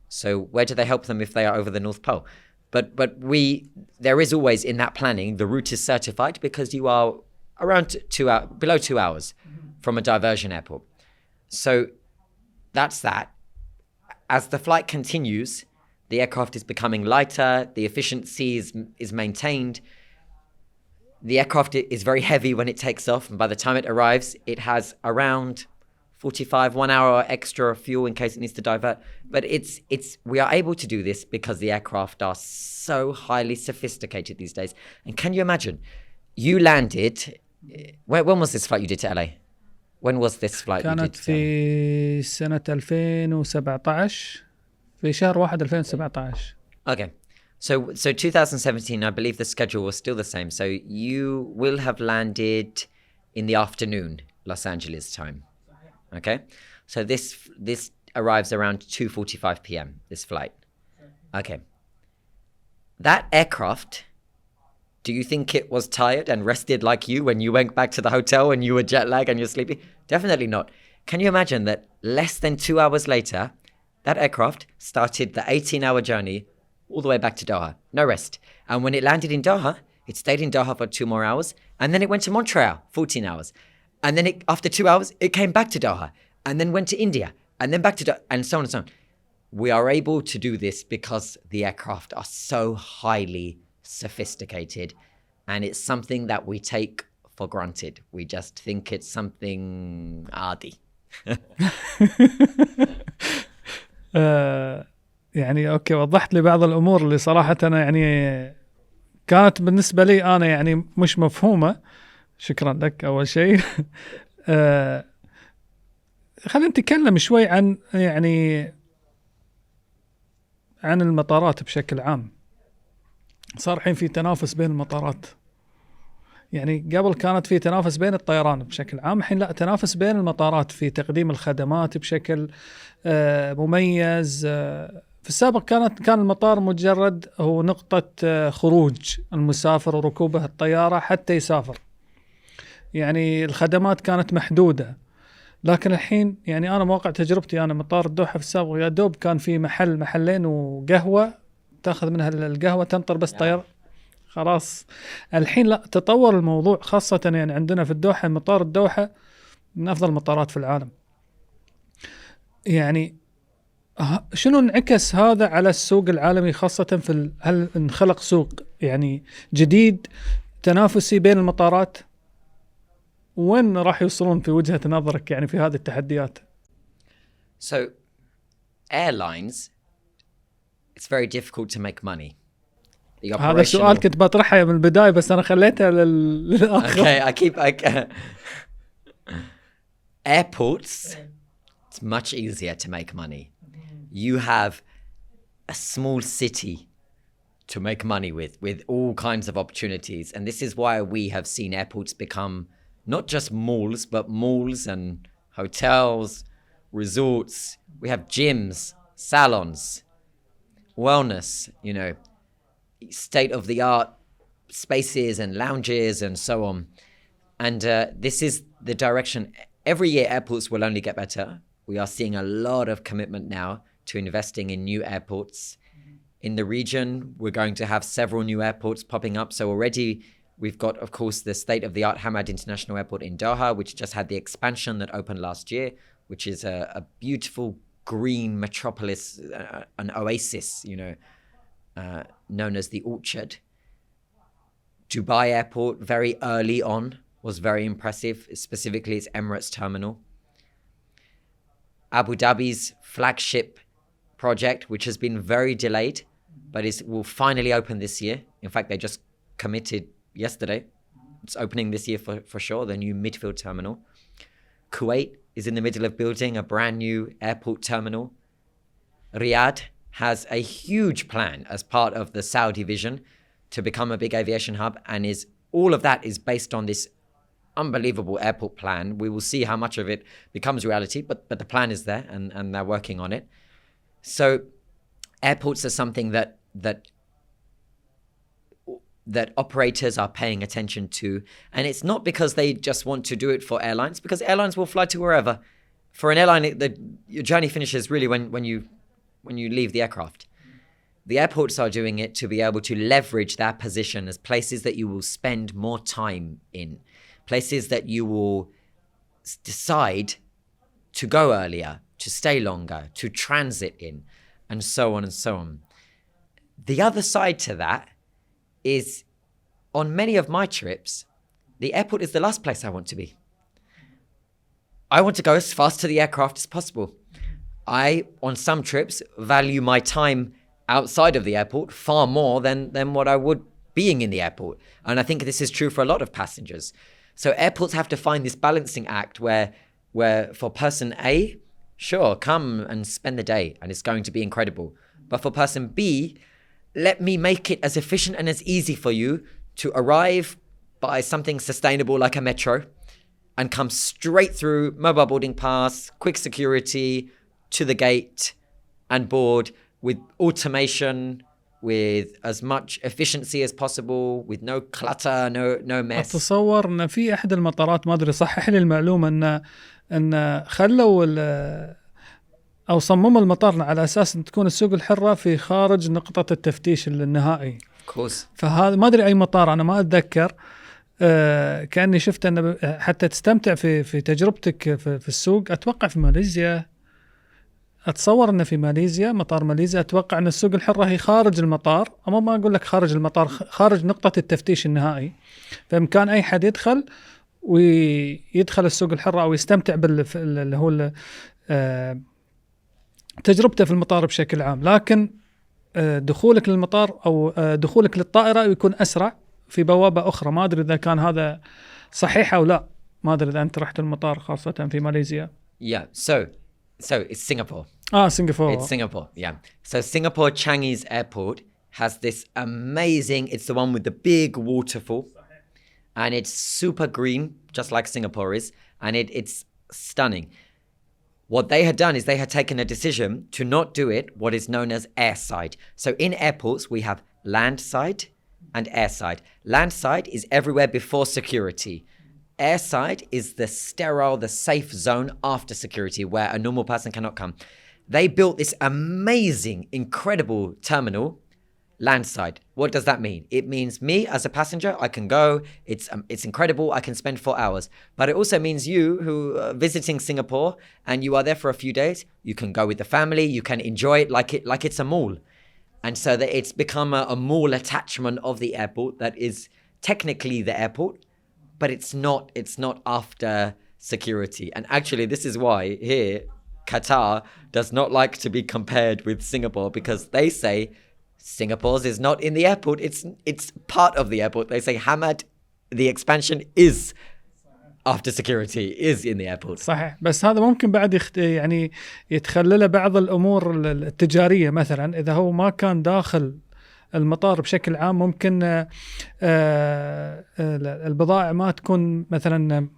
So where do they help them if they are over the North Pole? But there is always in that planning, the route is certified because you are around below 2 hours from a diversion airport. So that's that. As the flight continues, the aircraft is becoming lighter, the efficiency is maintained. The aircraft is very heavy when it takes off, and by the time it arrives, it has around 1 hour extra fuel in case it needs to divert. But we are able to do this because the aircraft are so highly sophisticated these days. And can you imagine, you landed, when was this flight you did to LA? When was this flight you did كانت في سنة 2017 في شهر 1 2017. Okay. So 2017, I believe the schedule was still the same. So you will have landed in the afternoon, Los Angeles time. Okay? So this arrives around 2:45 p.m., this flight. Okay. That aircraft, do you think it was tired and rested like you when you went back to the hotel and you were jet lagged and you're sleepy? Definitely not. Can you imagine that less than 2 hours later, that aircraft started the 18-hour journey all the way back to Doha, no rest. And when it landed in Doha, it stayed in Doha for 2 more hours, and then it went to Montreal, 14 hours. And then after 2 hours, it came back to Doha, and then went to India, and then back to Doha, and so on and so on. We are able to do this because the aircraft are so highly sophisticated, and it's something that we take for granted. We just think it's something عادي. يعني اوكي، وضحت لي بعض الامور اللي صراحه يعني كانت بالنسبه لي انا يعني مش مفهومه. شكرا لك اول شيء. خلينا نتكلم شوي عن عن المطارات بشكل عام. صار الحين في تنافس بين المطارات. يعني قبل كانت في تنافس بين الطيران بشكل عام، الحين لا، تنافس بين المطارات في تقديم الخدمات بشكل مميز. في السابق كان المطار مجرد هو نقطة خروج المسافر وركوبه الطيارة حتى يسافر. يعني الخدمات كانت محدودة. لكن الحين يعني أنا موقع تجربتي، أنا مطار الدوحة في السابق يا دوب كان في محلين وقهوة، تأخذ منها القهوة تنطر بس طيارة خلاص. الحين لا، تطور الموضوع، خاصة يعني عندنا في الدوحة، مطار الدوحة من أفضل المطارات في العالم. يعني شنو انعكس هذا على السوق العالمي، خاصة في هل انخلق سوق يعني جديد تنافسي بين المطارات؟ وين راح يوصلون في وجهة نظرك يعني في هذه التحديات؟ So airlines, it's very difficult to make money. هذا السؤال كنت بطرحه من البداية بس أنا خليتها للآخر. Okay, airports, it's much easier to make money. You have a small city to make money with all kinds of opportunities. And this is why we have seen airports become not just malls, but malls and hotels, resorts. We have gyms, salons, wellness, state-of-the-art spaces and lounges and so on. And this is the direction. Every year, airports will only get better. We are seeing a lot of commitment now to investing in new airports. In the region, we're going to have several new airports popping up. So already we've got, of course, the state-of-the-art Hamad International Airport in Doha, which just had the expansion that opened last year, which is a beautiful green metropolis, an oasis, known as the Orchard. Dubai Airport, very early on, was very impressive, specifically its Emirates terminal. Abu Dhabi's flagship project, which has been very delayed, but will finally open this year. In fact, they just committed yesterday. It's opening this year for sure, the new midfield terminal. Kuwait is in the middle of building a brand new airport terminal. Riyadh has a huge plan as part of the Saudi vision to become a big aviation hub, and all of that is based on this unbelievable airport plan. We will see how much of it becomes reality, but the plan is there, and they're working on it. So airports are something that operators are paying attention to, and it's not because they just want to do it for airlines, because airlines will fly to wherever. For an airline, your journey finishes really when you leave the aircraft. The airports are doing it to be able to leverage that position as places that you will spend more time in, places that you will decide to go earlier, to stay longer, to transit in, and so on and so on. The other side to that is, on many of my trips, the airport is the last place I want to be. I want to go as fast to the aircraft as possible. I, on some trips, value my time outside of the airport far more than what I would being in the airport. And I think this is true for a lot of passengers. So airports have to find this balancing act where for person A, sure, come and spend the day and it's going to be incredible. But for person B, let me make it as efficient and as easy for you to arrive by something sustainable like a metro and come straight through mobile boarding pass, quick security, to the gate and board with automation, with as much efficiency as possible, with no clutter, no mess. أتصور أن في أحد المطارات، ما أدري صحح لي المعلومة، أن خلوا أو صمموا المطار على أساس أن تكون السوق الحرة في خارج نقطة التفتيش النهائي. Of course. فهذا ما أدري أي مطار، أنا ما أتذكر. كأني شفت أن حتى تستمتع في تجربتك في السوق، أتوقع في ماليزيا، أتصور أن في ماليزيا، مطار ماليزيا، أتوقع أن السوق الحرة هي خارج المطار، أما ما أقول لك خارج المطار، خارج نقطة التفتيش النهائي. فإمكان أي حد يدخل ويدخل السوق الحرة أو يستمتع اللي هو تجربته في المطار بشكل عام. لكن دخولك للمطار أو دخولك للطائرة يكون أسرع في بوابة أخرى. ما أدري إذا كان هذا صحيح أو لا. ما أدري إذا أنت رحت المطار خاصة في ماليزيا. Yeah, so it's Singapore. Singapore. It's Singapore, yeah. So Singapore Changi's airport has this amazing, it's the one with the big waterfall, and it's super green, just like Singapore is, and it's stunning. What they had done is they had taken a decision to not do it what is known as airside. So in airports, we have landside and airside. Landside is everywhere before security. Airside is the sterile, the safe zone after security, where a normal person cannot come. They built this amazing, incredible terminal landside. What does that mean? It means me as a passenger, I can go, it's incredible, I can spend 4 hours. But it also means you who are visiting Singapore and you are there for a few days, you can go with the family, you can enjoy it like it's a mall. And so that it's become a mall attachment of the airport that is technically the airport, but it's not after security. And actually this is why here Qatar does not like to be compared with Singapore, because they say Singapore's is not in the airport, it's part of the airport. They say Hamad, the expansion is after security, is in the airport. صحيح. بس هذا ممكن بعد يعني يتخلله بعض الأمور التجارية. مثلا إذا هو ما كان داخل المطار بشكل عام، ممكن البضائع ما تكون مثلا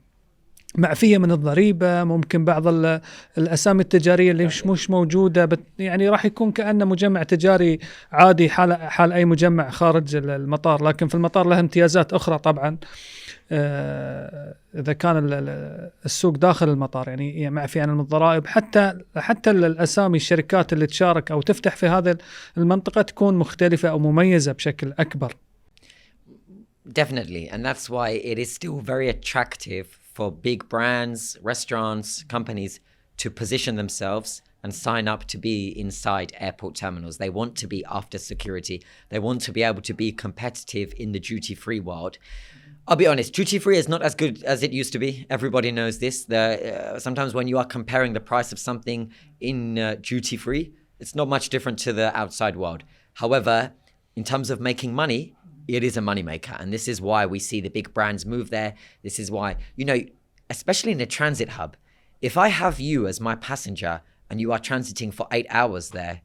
معفية من الضريبة، ممكن بعض الأسامي التجارية اللي مش موجودة، يعني راح يكون كأنه مجمع تجاري عادي حال أي مجمع خارج المطار، لكن في المطار له امتيازات أخرى طبعا إذا كان السوق داخل المطار، يعني معفي عن الضرائب. حتى الأسامي الشركات اللي تشارك أو تفتح في هذه المنطقة تكون مختلفة أو مميزة بشكل أكبر. Definitely, and that's why it is still very attractive for big brands, restaurants, companies to position themselves and sign up to be inside airport terminals. They want to be after security. They want to be able to be competitive in the duty-free world. I'll be honest, duty-free is not as good as it used to be. Everybody knows this. Sometimes when you are comparing the price of something in duty-free, it's not much different to the outside world. However, in terms of making money, it is a moneymaker. And this is why we see the big brands move there. This is why, especially in a transit hub, if I have you as my passenger and you are transiting for 8 hours there,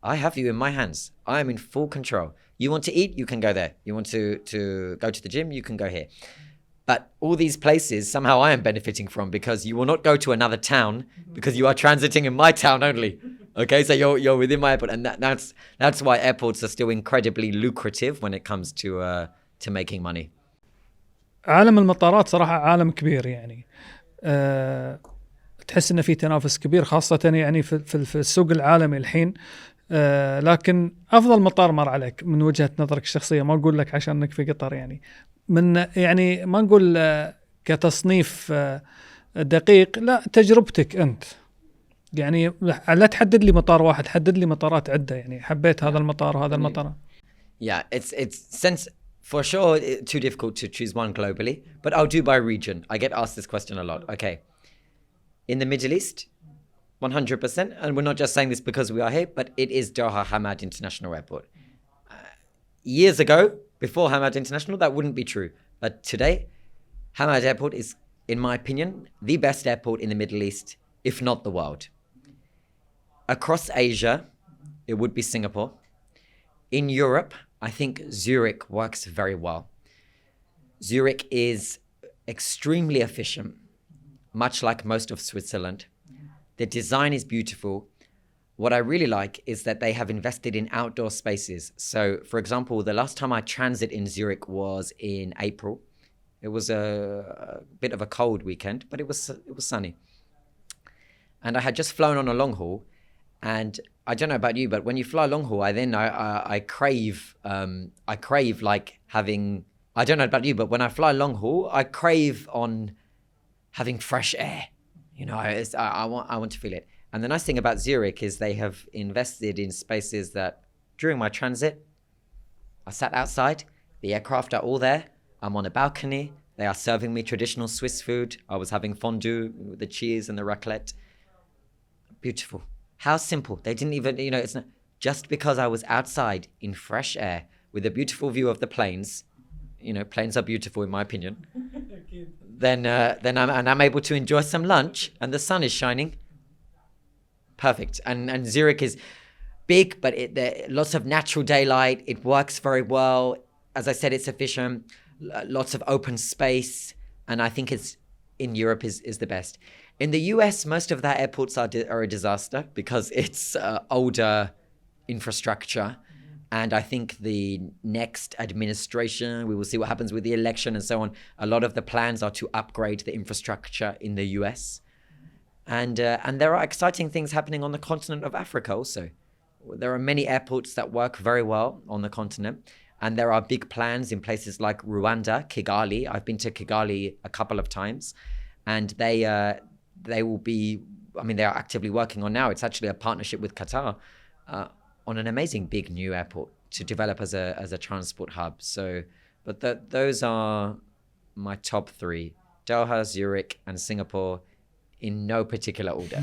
I have you in my hands. I am in full control. You want to eat, you can go there. You want to go to the gym, you can go here. But all these places, somehow I am benefiting from, because you will not go to another town because you are transiting in my town only. Okay, so you're within my airport, and that's why airports are still incredibly lucrative when it comes to making money. عالم المطارات صراحة عالم كبير، يعني تحس إن في تنافس كبير، خاصة يعني في السوق العالمي الحين. لكن أفضل مطار مر عليك من وجهة نظرك الشخصية، ما أقول لك عشانك في قطر، يعني ما نقول كتصنيف دقيق، لا تجربتك أنت، يعني لا تحدد لي مطار واحد، حدد لي مطارات عدة، يعني حبيت هذا المطار وهذا المطار. Yeah, it's since for sure it's too difficult to choose one globally, but I'll do by region. I get asked this question a lot. Okay, in the Middle East, 100%, and we're not just saying this because we are here, but it is Doha Hamad International Airport. Years ago, before Hamad International, that wouldn't be true. But today, Hamad Airport is, in my opinion, the best airport in the Middle East, if not the world. Across Asia, it would be Singapore. In Europe, I think Zurich works very well. Zurich is extremely efficient, much like most of Switzerland. The design is beautiful. What I really like is that they have invested in outdoor spaces. So, for example, the last time I transit in Zurich was in April. It was a bit of a cold weekend, but it was sunny. And I had just flown on a long haul, and I don't know about you, but when you fly long haul, I crave like having. I don't know about you, but when I fly long haul, I crave on having fresh air. I want to feel it. And the nice thing about Zurich is they have invested in spaces that during my transit, I sat outside, the aircraft are all there, I'm on a balcony, they are serving me traditional Swiss food, I was having fondue with the cheese and the raclette. Beautiful. How simple. They didn't even, it's not, just because I was outside in fresh air with a beautiful view of the planes, planes are beautiful in my opinion, then I'm able to enjoy some lunch and the sun is shining. Perfect. And Zurich is big, but there lots of natural daylight. It works very well. As I said, it's efficient. Lots of open space, and I think it's in Europe is the best. In the US, most of their airports are a disaster because it's older infrastructure. And I think the next administration, we will see what happens with the election and so on. A lot of the plans are to upgrade the infrastructure in the US. And there are exciting things happening on the continent of Africa also. There are many airports that work very well on the continent. And there are big plans in places like Rwanda, Kigali. I've been to Kigali a couple of times. And they will be, they are actively working on now. It's actually a partnership with Qatar on an amazing big new airport to develop as a transport hub. But those are my top three: Doha, Zurich, and Singapore, in no particular order.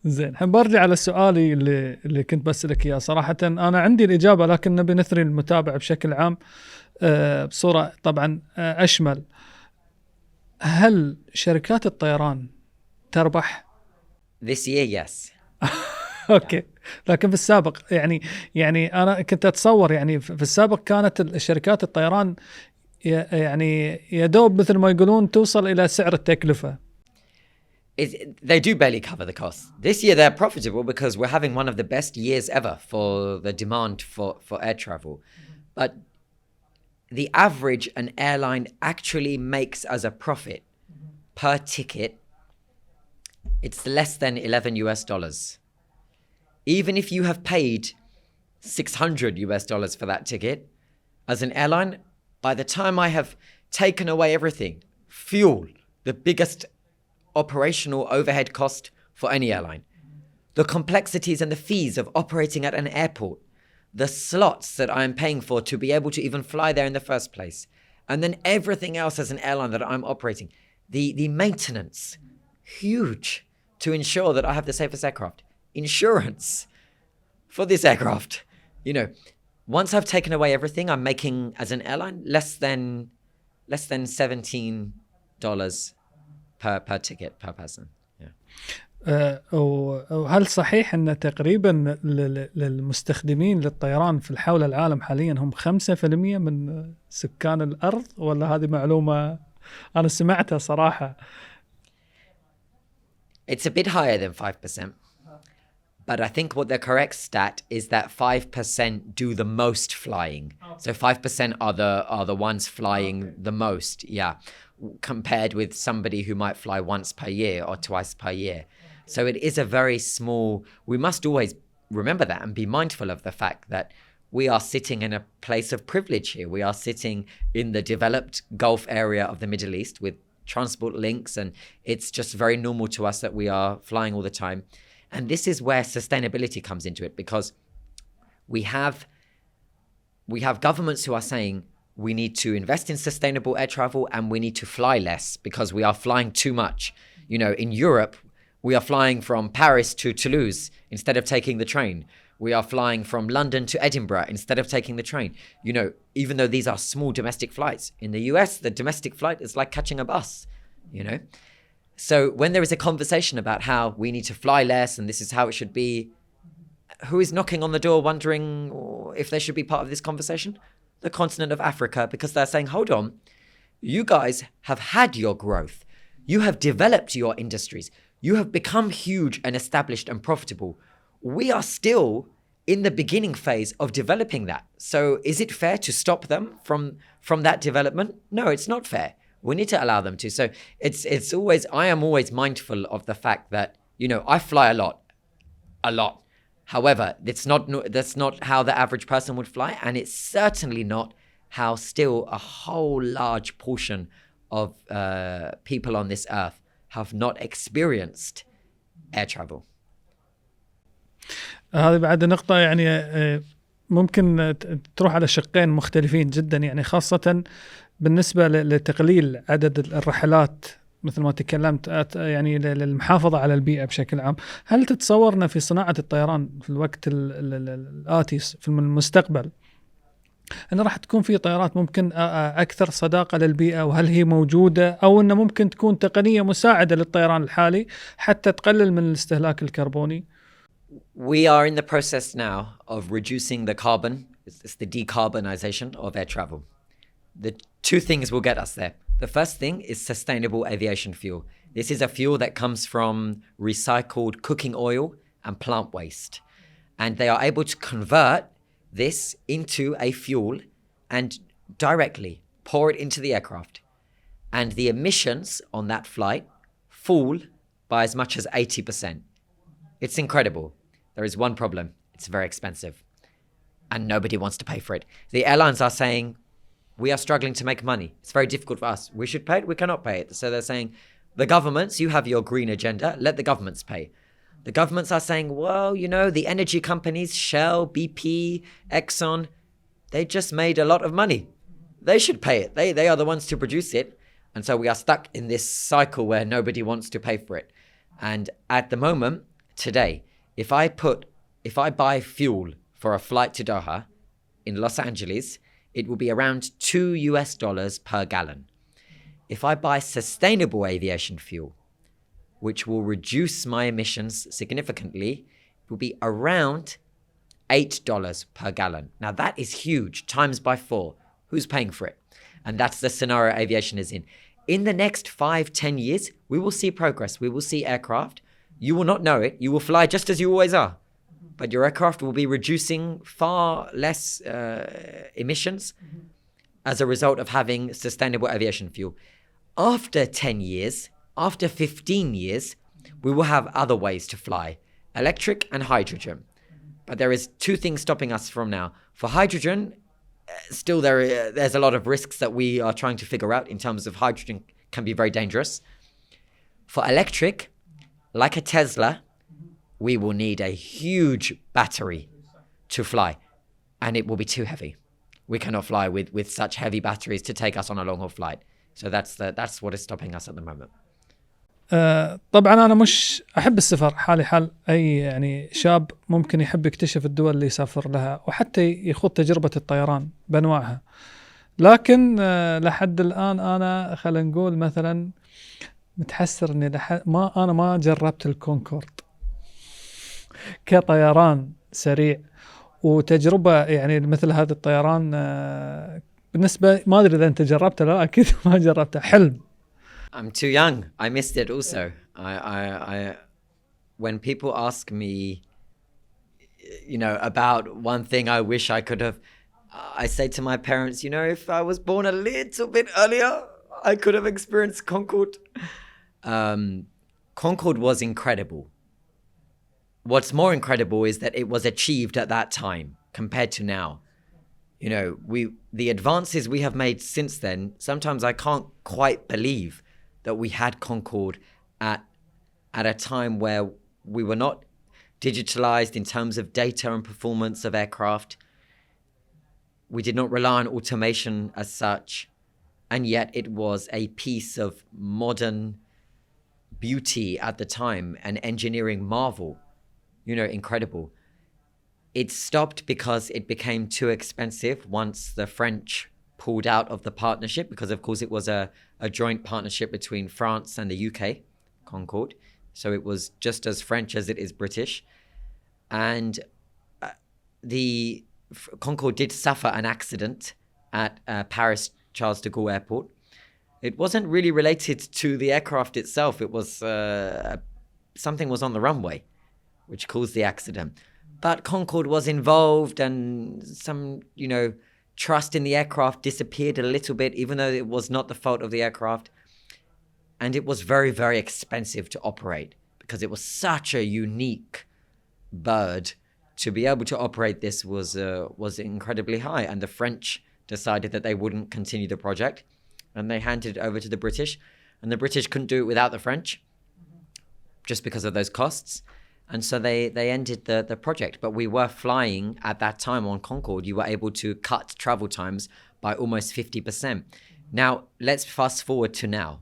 زين، برجع على سؤالي اللي كنت بسألك إياه. صراحة أنا عندي الإجابة، لكن نبي نثري المتابع بشكل عام بصورة طبعا أشمل. هل شركات الطيران تربح؟ This year, yes. اوكي، لكن في السابق يعني انا كنت اتصور، يعني في السابق كانت شركات الطيران يعني يدوب مثل ما يقولون توصل إلى سعر التكلفة. They do barely cover the costs. This year they're profitable because we're having one of the best years ever for the demand for air travel. But the average an airline actually makes as a profit per ticket, it's less than $11. Even if you have paid $600 for that ticket, as an airline, by the time I have taken away everything, fuel, the biggest operational overhead cost for any airline, the complexities and the fees of operating at an airport, the slots that I'm paying for to be able to even fly there in the first place, and then everything else as an airline that I'm operating, the maintenance, huge, to ensure that I have the safest aircraft, insurance for this aircraft. Once I've taken away everything, I'm making as an airline less than $17 per ticket per person. وهل صحيح أن تقريبا للمستخدمين للطيران في حول العالم حاليا هم 5% من سكان الأرض، ولا هذه معلومة أنا سمعتها صراحة؟ It's a bit higher than 5%. But I think what the correct stat is that 5% do the most flying. So 5% are the ones flying the most, compared with somebody who might fly once per year or twice per year. So it is a very small. We must always remember that and be mindful of the fact that we are sitting in a place of privilege here. We are sitting in the developed Gulf area of the Middle East with transport links, and it's just very normal to us that we are flying all the time. And this is where sustainability comes into it, because we have governments who are saying we need to invest in sustainable air travel and we need to fly less because we are flying too much. In Europe, we are flying from Paris to Toulouse instead of taking the train. We are flying from London to Edinburgh instead of taking the train. Even though these are small domestic flights. In the US, the domestic flight is like catching a bus, So when there is a conversation about how we need to fly less and this is how it should be, who is knocking on the door wondering if they should be part of this conversation? The continent of Africa, because they're saying, hold on, you guys have had your growth. You have developed your industries. You have become huge and established and profitable. We are still in the beginning phase of developing that. So is it fair to stop them from that development? No, it's not fair. We need to allow them to. So it's always, I am always mindful of the fact that, I fly a lot. However, that's not how the average person would fly. And it's certainly not how still a whole large portion of people on this earth have not experienced air travel. هذه بعد نقطة ممكن تروح على شقين مختلفين جدا، خاصة بالنسبة لتقليل عدد الرحلات مثل ما تكلمت، للمحافظة على البيئة بشكل عام. هل تتصورنا في صناعة الطيران في الوقت الآتي في المستقبل أن راح تكون في طائرات ممكن أكثر صداقة للبيئة، وهل هي موجودة، أو أن ممكن تكون تقنية مساعدة للطيران الحالي حتى تقلل من الاستهلاك الكربوني؟ We are in the process now of reducing the carbon. It's the decarbonization of air travel. The two things will get us there. The first thing is sustainable aviation fuel. This is a fuel that comes from recycled cooking oil and plant waste. And they are able to convert this into a fuel and directly pour it into the aircraft. And the emissions on that flight fall by as much as 80%. It's incredible. There is one problem. It's very expensive. And nobody wants to pay for it. The airlines are saying, we are struggling to make money. It's very difficult for us. We should pay it. We cannot pay it. So they're saying, the governments, you have your green agenda. Let the governments pay. The governments are saying, well, the energy companies, Shell, BP, Exxon, they just made a lot of money. They should pay it. They are the ones to produce it. And so we are stuck in this cycle where nobody wants to pay for it. And at the moment, today, if I buy fuel for a flight to Doha in Los Angeles, it will be around $2 per gallon. If I buy sustainable aviation fuel, which will reduce my emissions significantly, it will be around $8 per gallon. Now that is huge, times by 4. Who's paying for it? And that's the scenario aviation is in. In the next 5-10 years, we will see progress. We will see aircraft. You will not know it. You will fly just as you always are. But your aircraft will be reducing far less emissions as a result of having sustainable aviation fuel. After 10 years, after 15 years, we will have other ways to fly, electric and hydrogen. But there is two things stopping us from now. For hydrogen, still there's a lot of risks that we are trying to figure out in terms of hydrogen can be very dangerous. For electric, like a Tesla, we will need a huge battery to fly, and it will be too heavy. We cannot fly with such heavy batteries to take us on a long-haul flight. So that's what is stopping us at the moment. طبعا أنا مش أحب السفر حالي حال أي يعني شاب ممكن يحب يكتشف الدول اللي يسافر لها وحتى يخوض تجربة الطيران بأنواعها. لكن لحد الآن أنا خلينا نقول مثلا متحسر إني أنا ما جربت الكونكورد كطيران سريع وتجربة يعني مثل هذا الطيران بالنسبة ما أدري إذا أنت جربته لا أكيد ما جربته حلم. I'm too young. I missed it also. I when people ask me, about one thing I wish I could have, I say to my parents, if I was born a little bit earlier, I could have experienced Concorde. Concorde was incredible. What's more incredible is that it was achieved at that time compared to now. The advances we have made since then, sometimes I can't quite believe that we had Concorde at a time where we were not digitalized in terms of data and performance of aircraft. We did not rely on automation as such, and yet it was a piece of modern beauty at the time, an engineering marvel, incredible. It stopped because it became too expensive once the French pulled out of the partnership, because of course it was a joint partnership between France and the UK, Concorde. So it was just as French as it is British. And the Concorde did suffer an accident at Paris Charles de Gaulle Airport. It wasn't really related to the aircraft itself. It was something was on the runway, which caused the accident. But Concorde was involved, and some, trust in the aircraft disappeared a little bit, even though it was not the fault of the aircraft. And it was very, very expensive to operate because it was such a unique bird. To be able to operate this was incredibly high. And the French decided that they wouldn't continue the project, and they handed it over to the British. And the British couldn't do it without the French, just because of those costs. And so they ended the project. But we were flying at that time on Concorde. You were able to cut travel times by almost 50%. Now, let's fast forward to now.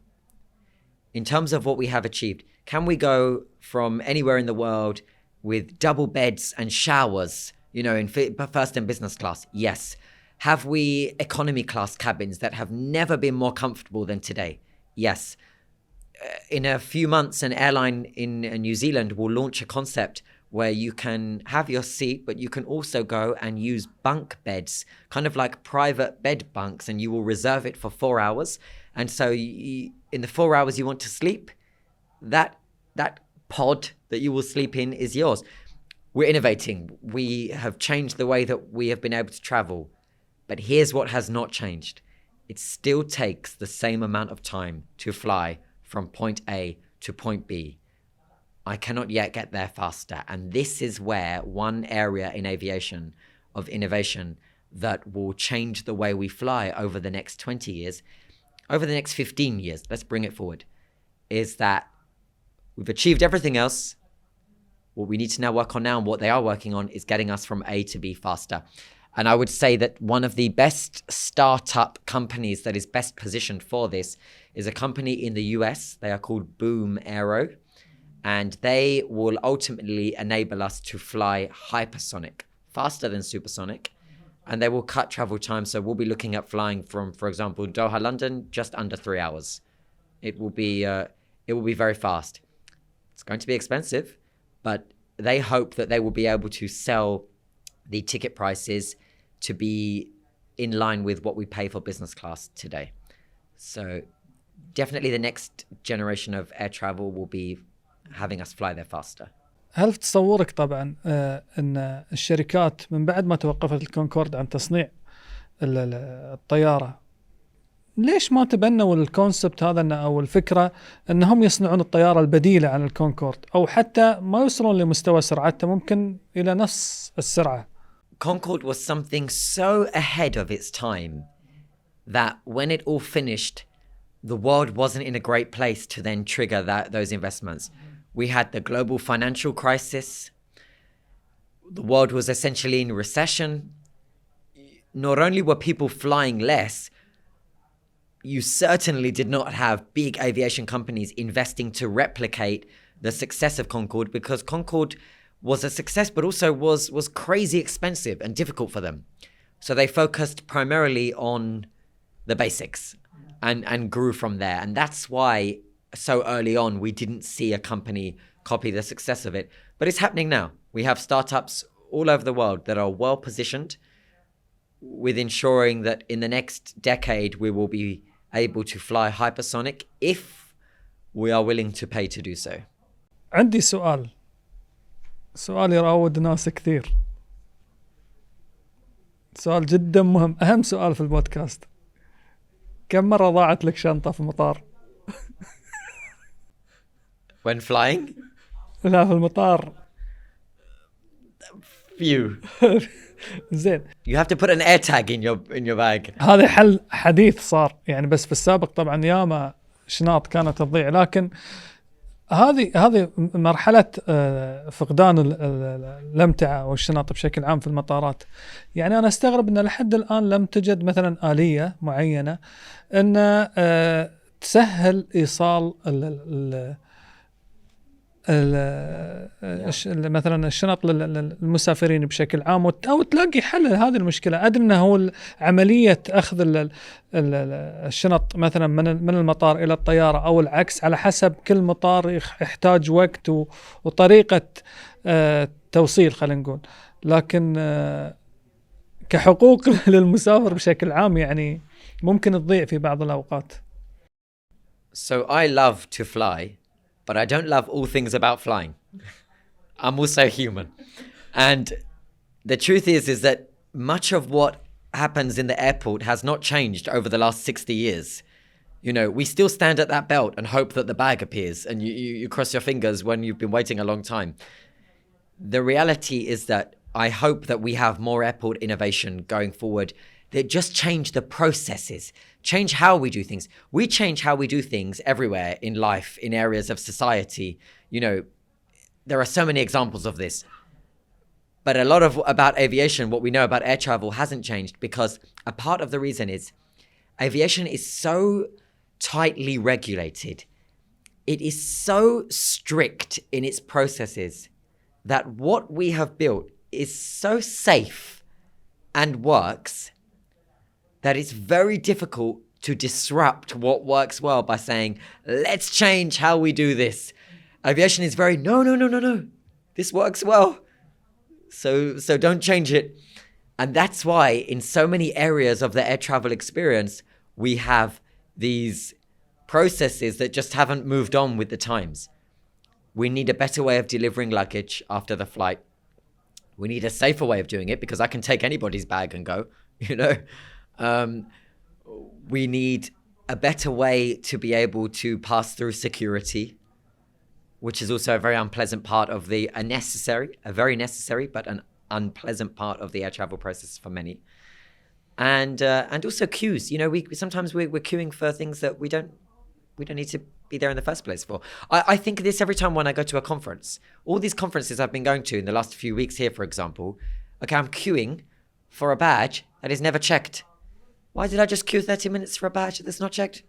In terms of what we have achieved, can we go from anywhere in the world with double beds and showers, in first and business class? Yes. Have we economy class cabins that have never been more comfortable than today? Yes. In a few months, an airline in New Zealand will launch a concept where you can have your seat, but you can also go and use bunk beds, kind of like private bed bunks, and you will reserve it for 4 hours. And so in the 4 hours you want to sleep, that pod that you will sleep in is yours. We're innovating. We have changed the way that we have been able to travel. But here's what has not changed. It still takes the same amount of time to fly from point A to point B. I cannot yet get there faster. And this is where one area in aviation of innovation that will change the way we fly over the next 20 years, over the next 15 years, let's bring it forward, is that we've achieved everything else. What we need to now work on now, and what they are working on, is getting us from A to B faster. And I would say that one of the best startup companies that is best positioned for this is a company in the US. They are called Boom Aero, and they will ultimately enable us to fly hypersonic, faster than supersonic, and they will cut travel time. So we'll be looking at flying from, for example, Doha, London, just under 3 hours. It will be very fast. It's going to be expensive, but they hope that they will be able to sell the ticket prices to be in line with what we pay for business class today. So definitely the next generation of air travel will be having us fly there faster. هل في تصورك طبعا أن الشركات من بعد ما توقفت الكونكورد عن تصنيع الطيارة ليش ما تبنوا الكونسبت هذا أو الفكرة أنهم يصنعون الطيارة البديلة عن الكونكورد أو حتى ما يوصلون لمستوى سرعته ممكن إلى نص السرعة؟ Concorde was something so ahead of its time that when it all finished, the world wasn't in a great place to then trigger those investments. We had the global financial crisis. The world was essentially in recession. Not only were people flying less, you certainly did not have big aviation companies investing to replicate the success of Concorde, because Concorde was a success, but also was crazy expensive and difficult for them. So they focused primarily on the basics and grew from there. And that's why so early on, we didn't see a company copy the success of it. But it's happening now. We have startups all over the world that are well positioned with ensuring that in the next decade, we will be able to fly hypersonic if we are willing to pay to do so. عندي سؤال يراود ناس كثير، سؤال جدا مهم، أهم سؤال في البودكاست. كم مرة ضاعت لك شنطة في المطار؟ When flying? لا في المطار. Few. زين. You have to put an air tag in your bag. هذا حل حديث صار يعني، بس في السابق طبعا ياما شنط كانت تضيع، لكن هذه مرحلة فقدان الأمتعة والشنط بشكل عام في المطارات. يعني أنا استغرب أن لحد الآن لم تجد مثلا آلية معينة أن تسهل إيصال مثلا الشنط للمسافرين بشكل عام، أو تلاقي حل لهذه المشكلة. أدري أنه هو عملية أخذ الشنط مثلا من المطار إلى الطيارة أو العكس، على حسب كل مطار يحتاج وقت وطريقة توصيل خلينا نقول، لكن كحقوق للمسافر بشكل عام يعني ممكن تضيع في بعض الأوقات. So I love to fly, but I don't love all things about flying. I'm also human. And the truth is that much of what happens in the airport has not changed over the last 60 years. You know, we still stand at that belt and hope that the bag appears, and you cross your fingers when you've been waiting a long time. The reality is that I hope that we have more airport innovation going forward that just change the processes, change how we do things. We change how we do things everywhere in life, in areas of society. You know, there are so many examples of this. But a lot of about aviation, what we know about air travel hasn't changed, because a part of the reason is aviation is so tightly regulated. It is so strict in its processes that what we have built is so safe and works that it's very difficult to disrupt what works well by saying, let's change how we do this. Aviation is very, no. This works well. So don't change it. And that's why in so many areas of the air travel experience, we have these processes that just haven't moved on with the times. We need a better way of delivering luggage after the flight. We need a safer way of doing it, because I can take anybody's bag and go, you know. We need a better way to be able to pass through security, which is also a very unpleasant part of a very necessary, but an unpleasant part of the air travel process for many. And also queues. You know, sometimes we're queuing for things that we don't need to be there in the first place for. I think this every time when I go to a conference. All these conferences I've been going to in the last few weeks here, for example, okay, I'm queuing for a badge that is never checked. Why did I just queue 30 minutes for a badge that's not checked?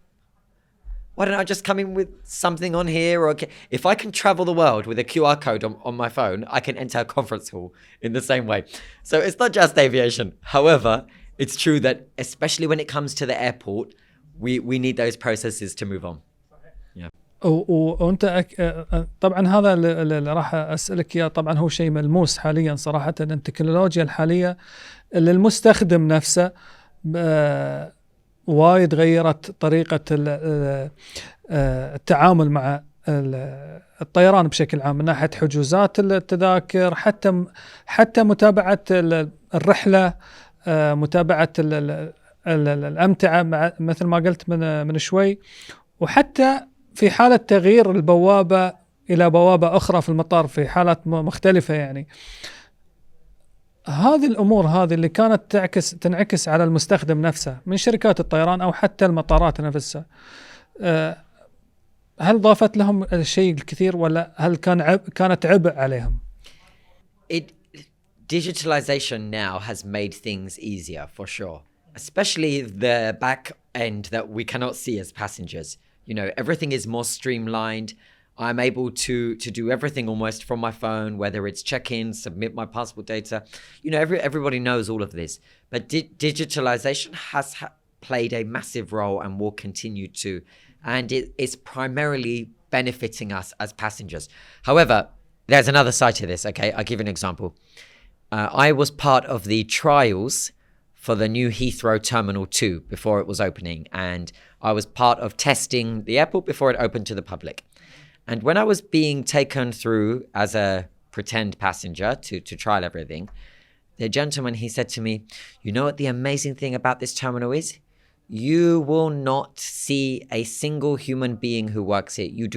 Why don't I just come in with something on here? Or if I can travel the world with a QR code on my phone, I can enter a conference hall in the same way. So it's not just aviation. However, it's true that especially when it comes to the airport, we need those processes to move on. Yeah. وانت طبعا هذا اللي راح اسالك اياه طبعا هو شيء ملموس حاليا صراحه. التكنولوجيا الحاليه للمستخدم نفسه وايد غيرت طريقة التعامل مع الطيران بشكل عام، من ناحية حجوزات التذاكر، حتى متابعة الرحلة، متابعة الأمتعة مثل ما قلت من شوي، وحتى في حالة تغيير البوابة إلى بوابة أخرى في المطار في حالات مختلفة. يعني هذه الأمور هذه اللي كانت تنعكس على المستخدم نفسه من شركات الطيران أو حتى المطارات نفسها، هل ضافت لهم الشيء الكثير ولا هل كانت عبء عليهم؟ Digitalization now has made things easier for sure, especially the back end that we cannot see as passengers. You know, everything is more streamlined. I'm able to do everything almost from my phone, whether it's check-in, submit my passport data. You know, everybody knows all of this. But digitalization has played a massive role and will continue to. And it is primarily benefiting us as passengers. However, there's another side to this, okay? I'll give you an example. I was part of the trials for the new Heathrow Terminal 2 before it was opening. And I was part of testing the airport before it opened to the public. And when I was being taken through as a pretend passenger to trial everything, the gentleman, he said to me, you know what the amazing thing about this terminal is? You will not see a single human being who works here. You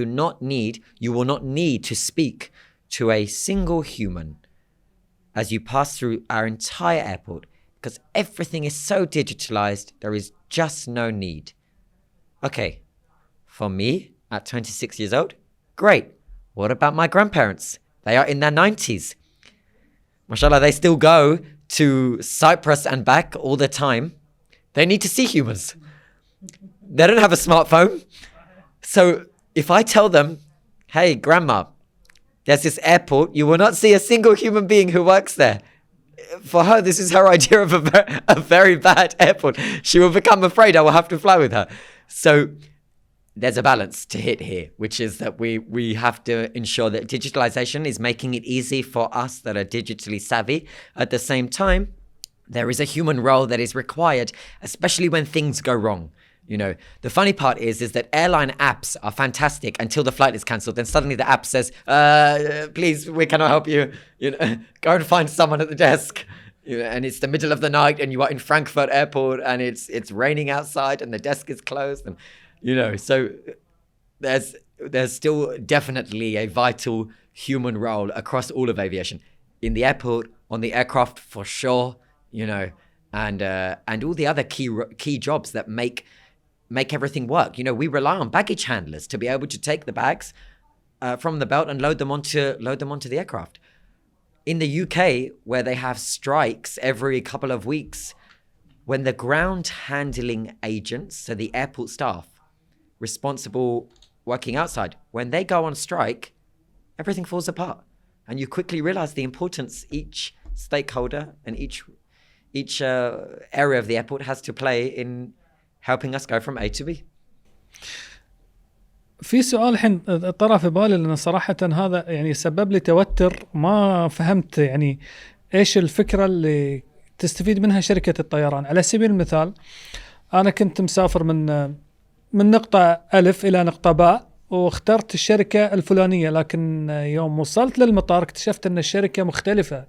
will not need to speak to a single human as you pass through our entire airport, because everything is so digitalized, there is just no need. Okay, for me, at 26 years old, great. What about my grandparents? They are in their 90s. Mashallah, they still go to Cyprus and back all the time. They need to see humans. They don't have a smartphone. So if I tell them, hey, grandma, there's this airport, you will not see a single human being who works there. For her, this is her idea of a very bad airport. She will become afraid I will have to fly with her. So there's a balance to hit here, which is that we have to ensure that digitalization is making it easy for us that are digitally savvy. At the same time, there is a human role that is required, especially when things go wrong. You know, the funny part is that airline apps are fantastic until the flight is cancelled. Then suddenly the app says, please, we cannot help you. You know, go and find someone at the desk. You know, and it's the middle of the night and you are in Frankfurt airport and it's raining outside and the desk is closed. And, you know, so there's still definitely a vital human role across all of aviation. In the airport, on the aircraft for sure, you know, and all the other key jobs that make everything work. You know, we rely on baggage handlers to be able to take the bags from the belt and load them onto the aircraft. In the UK, where they have strikes every couple of weeks, when the ground handling agents, so the airport staff responsible working outside, when they go on strike, everything falls apart. And you quickly realize the importance each stakeholder and each area of the airport has to play in helping us go from A to B. في سؤال الحين طرى في بالي، لأن صراحة هذا يعني سبب لي توتر، ما فهمت يعني إيش الفكرة اللي تستفيد منها شركة الطيران. على سبيل المثال، أنا كنت مسافر من نقطة ألف إلى نقطة باء واخترت الشركة الفلانية، لكن يوم وصلت للمطار اكتشفت أن الشركة مختلفة.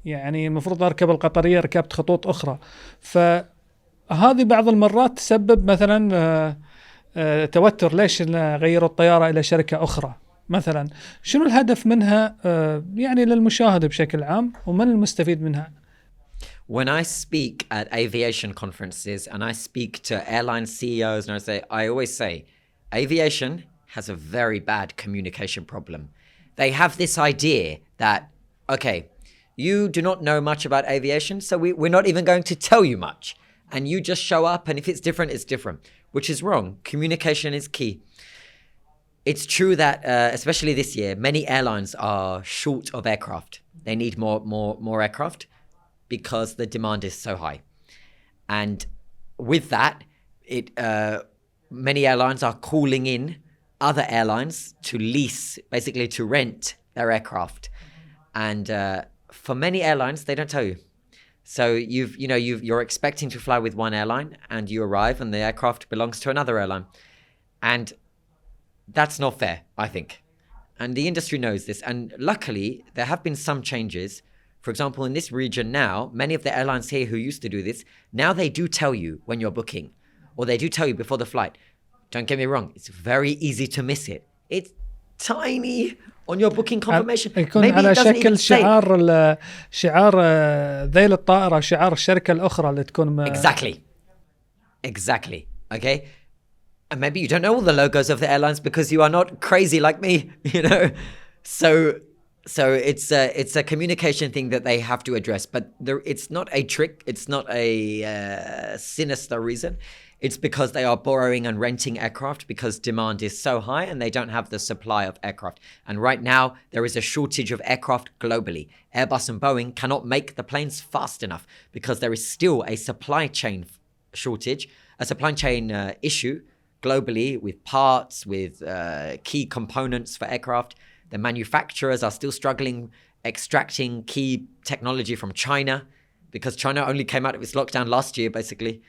يعني المفروض أركب القطرية، ركبت خطوط أخرى. فهذه بعض المرات تسبب مثلا توتر، ليش غيروا الطيارة إلى شركة أخرى مثلا؟ شنو الهدف منها يعني للمشاهد بشكل عام، ومن المستفيد منها؟ When I speak at aviation conferences and I speak to airline CEOs, and I always say, aviation has a very bad communication problem. They have this idea that, okay, you do not know much about aviation, so we're not even going to tell you much. And you just show up, and if it's different, it's different, which is wrong. Communication is key. It's true that, especially this year, many airlines are short of aircraft. They need more aircraft because the demand is so high. And with that, many airlines are calling in other airlines to lease, basically to rent their aircraft. And for many airlines, they don't tell you. So you're expecting to fly with one airline, and you arrive and the aircraft belongs to another airline. And that's not fair, I think. And the industry knows this. And luckily, there have been some changes. For example, in this region now, many of the airlines here who used to do this, now they do tell you when you're booking, or they do tell you before the flight. Don't get me wrong, it's very easy to miss it. It's tiny on your booking confirmation. يكون على شكل شعار ذيل الطائرة، شعار الشركة الأخرى اللي تكون Exactly. Okay. And maybe you don't know all the logos of the airlines because you are not crazy like me, So it's a communication thing that they have to address, but it's not a trick. It's not a sinister reason. It's because they are borrowing and renting aircraft because demand is so high and they don't have the supply of aircraft. And right now, there is a shortage of aircraft globally. Airbus and Boeing cannot make the planes fast enough because there is still a supply chain shortage, a supply chain issue globally with parts, with key components for aircraft. The manufacturers are still struggling extracting key technology from China because China only came out of its lockdown last year, basically.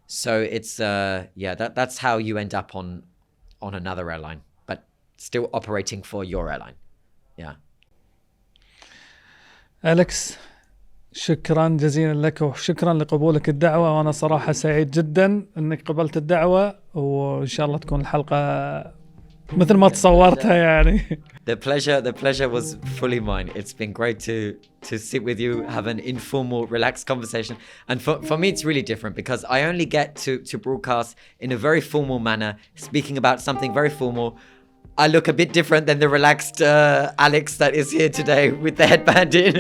So it's that's how you end up on another airline, but still operating for your airline. Yeah. أليكس، شكرا جزيلا لك وشكرا لقبولك الدعوة، وأنا صراحة سعيد جدا أنك قبلت الدعوة، وإن شاء الله تكون الحلقة مثل ما تصورتها يعني. The pleasure was fully mine. It's been great to sit with you, have an informal, relaxed conversation. And for me, it's really different because I only get to broadcast in a very formal manner, speaking about something very formal. I look a bit different than the relaxed Alex that is here today with the headband in.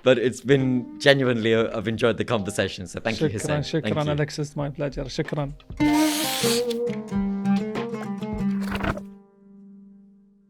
But it's been genuinely, I've enjoyed the conversation. So thank you, Hussain. شكرا Alex, it's my pleasure. شكرا.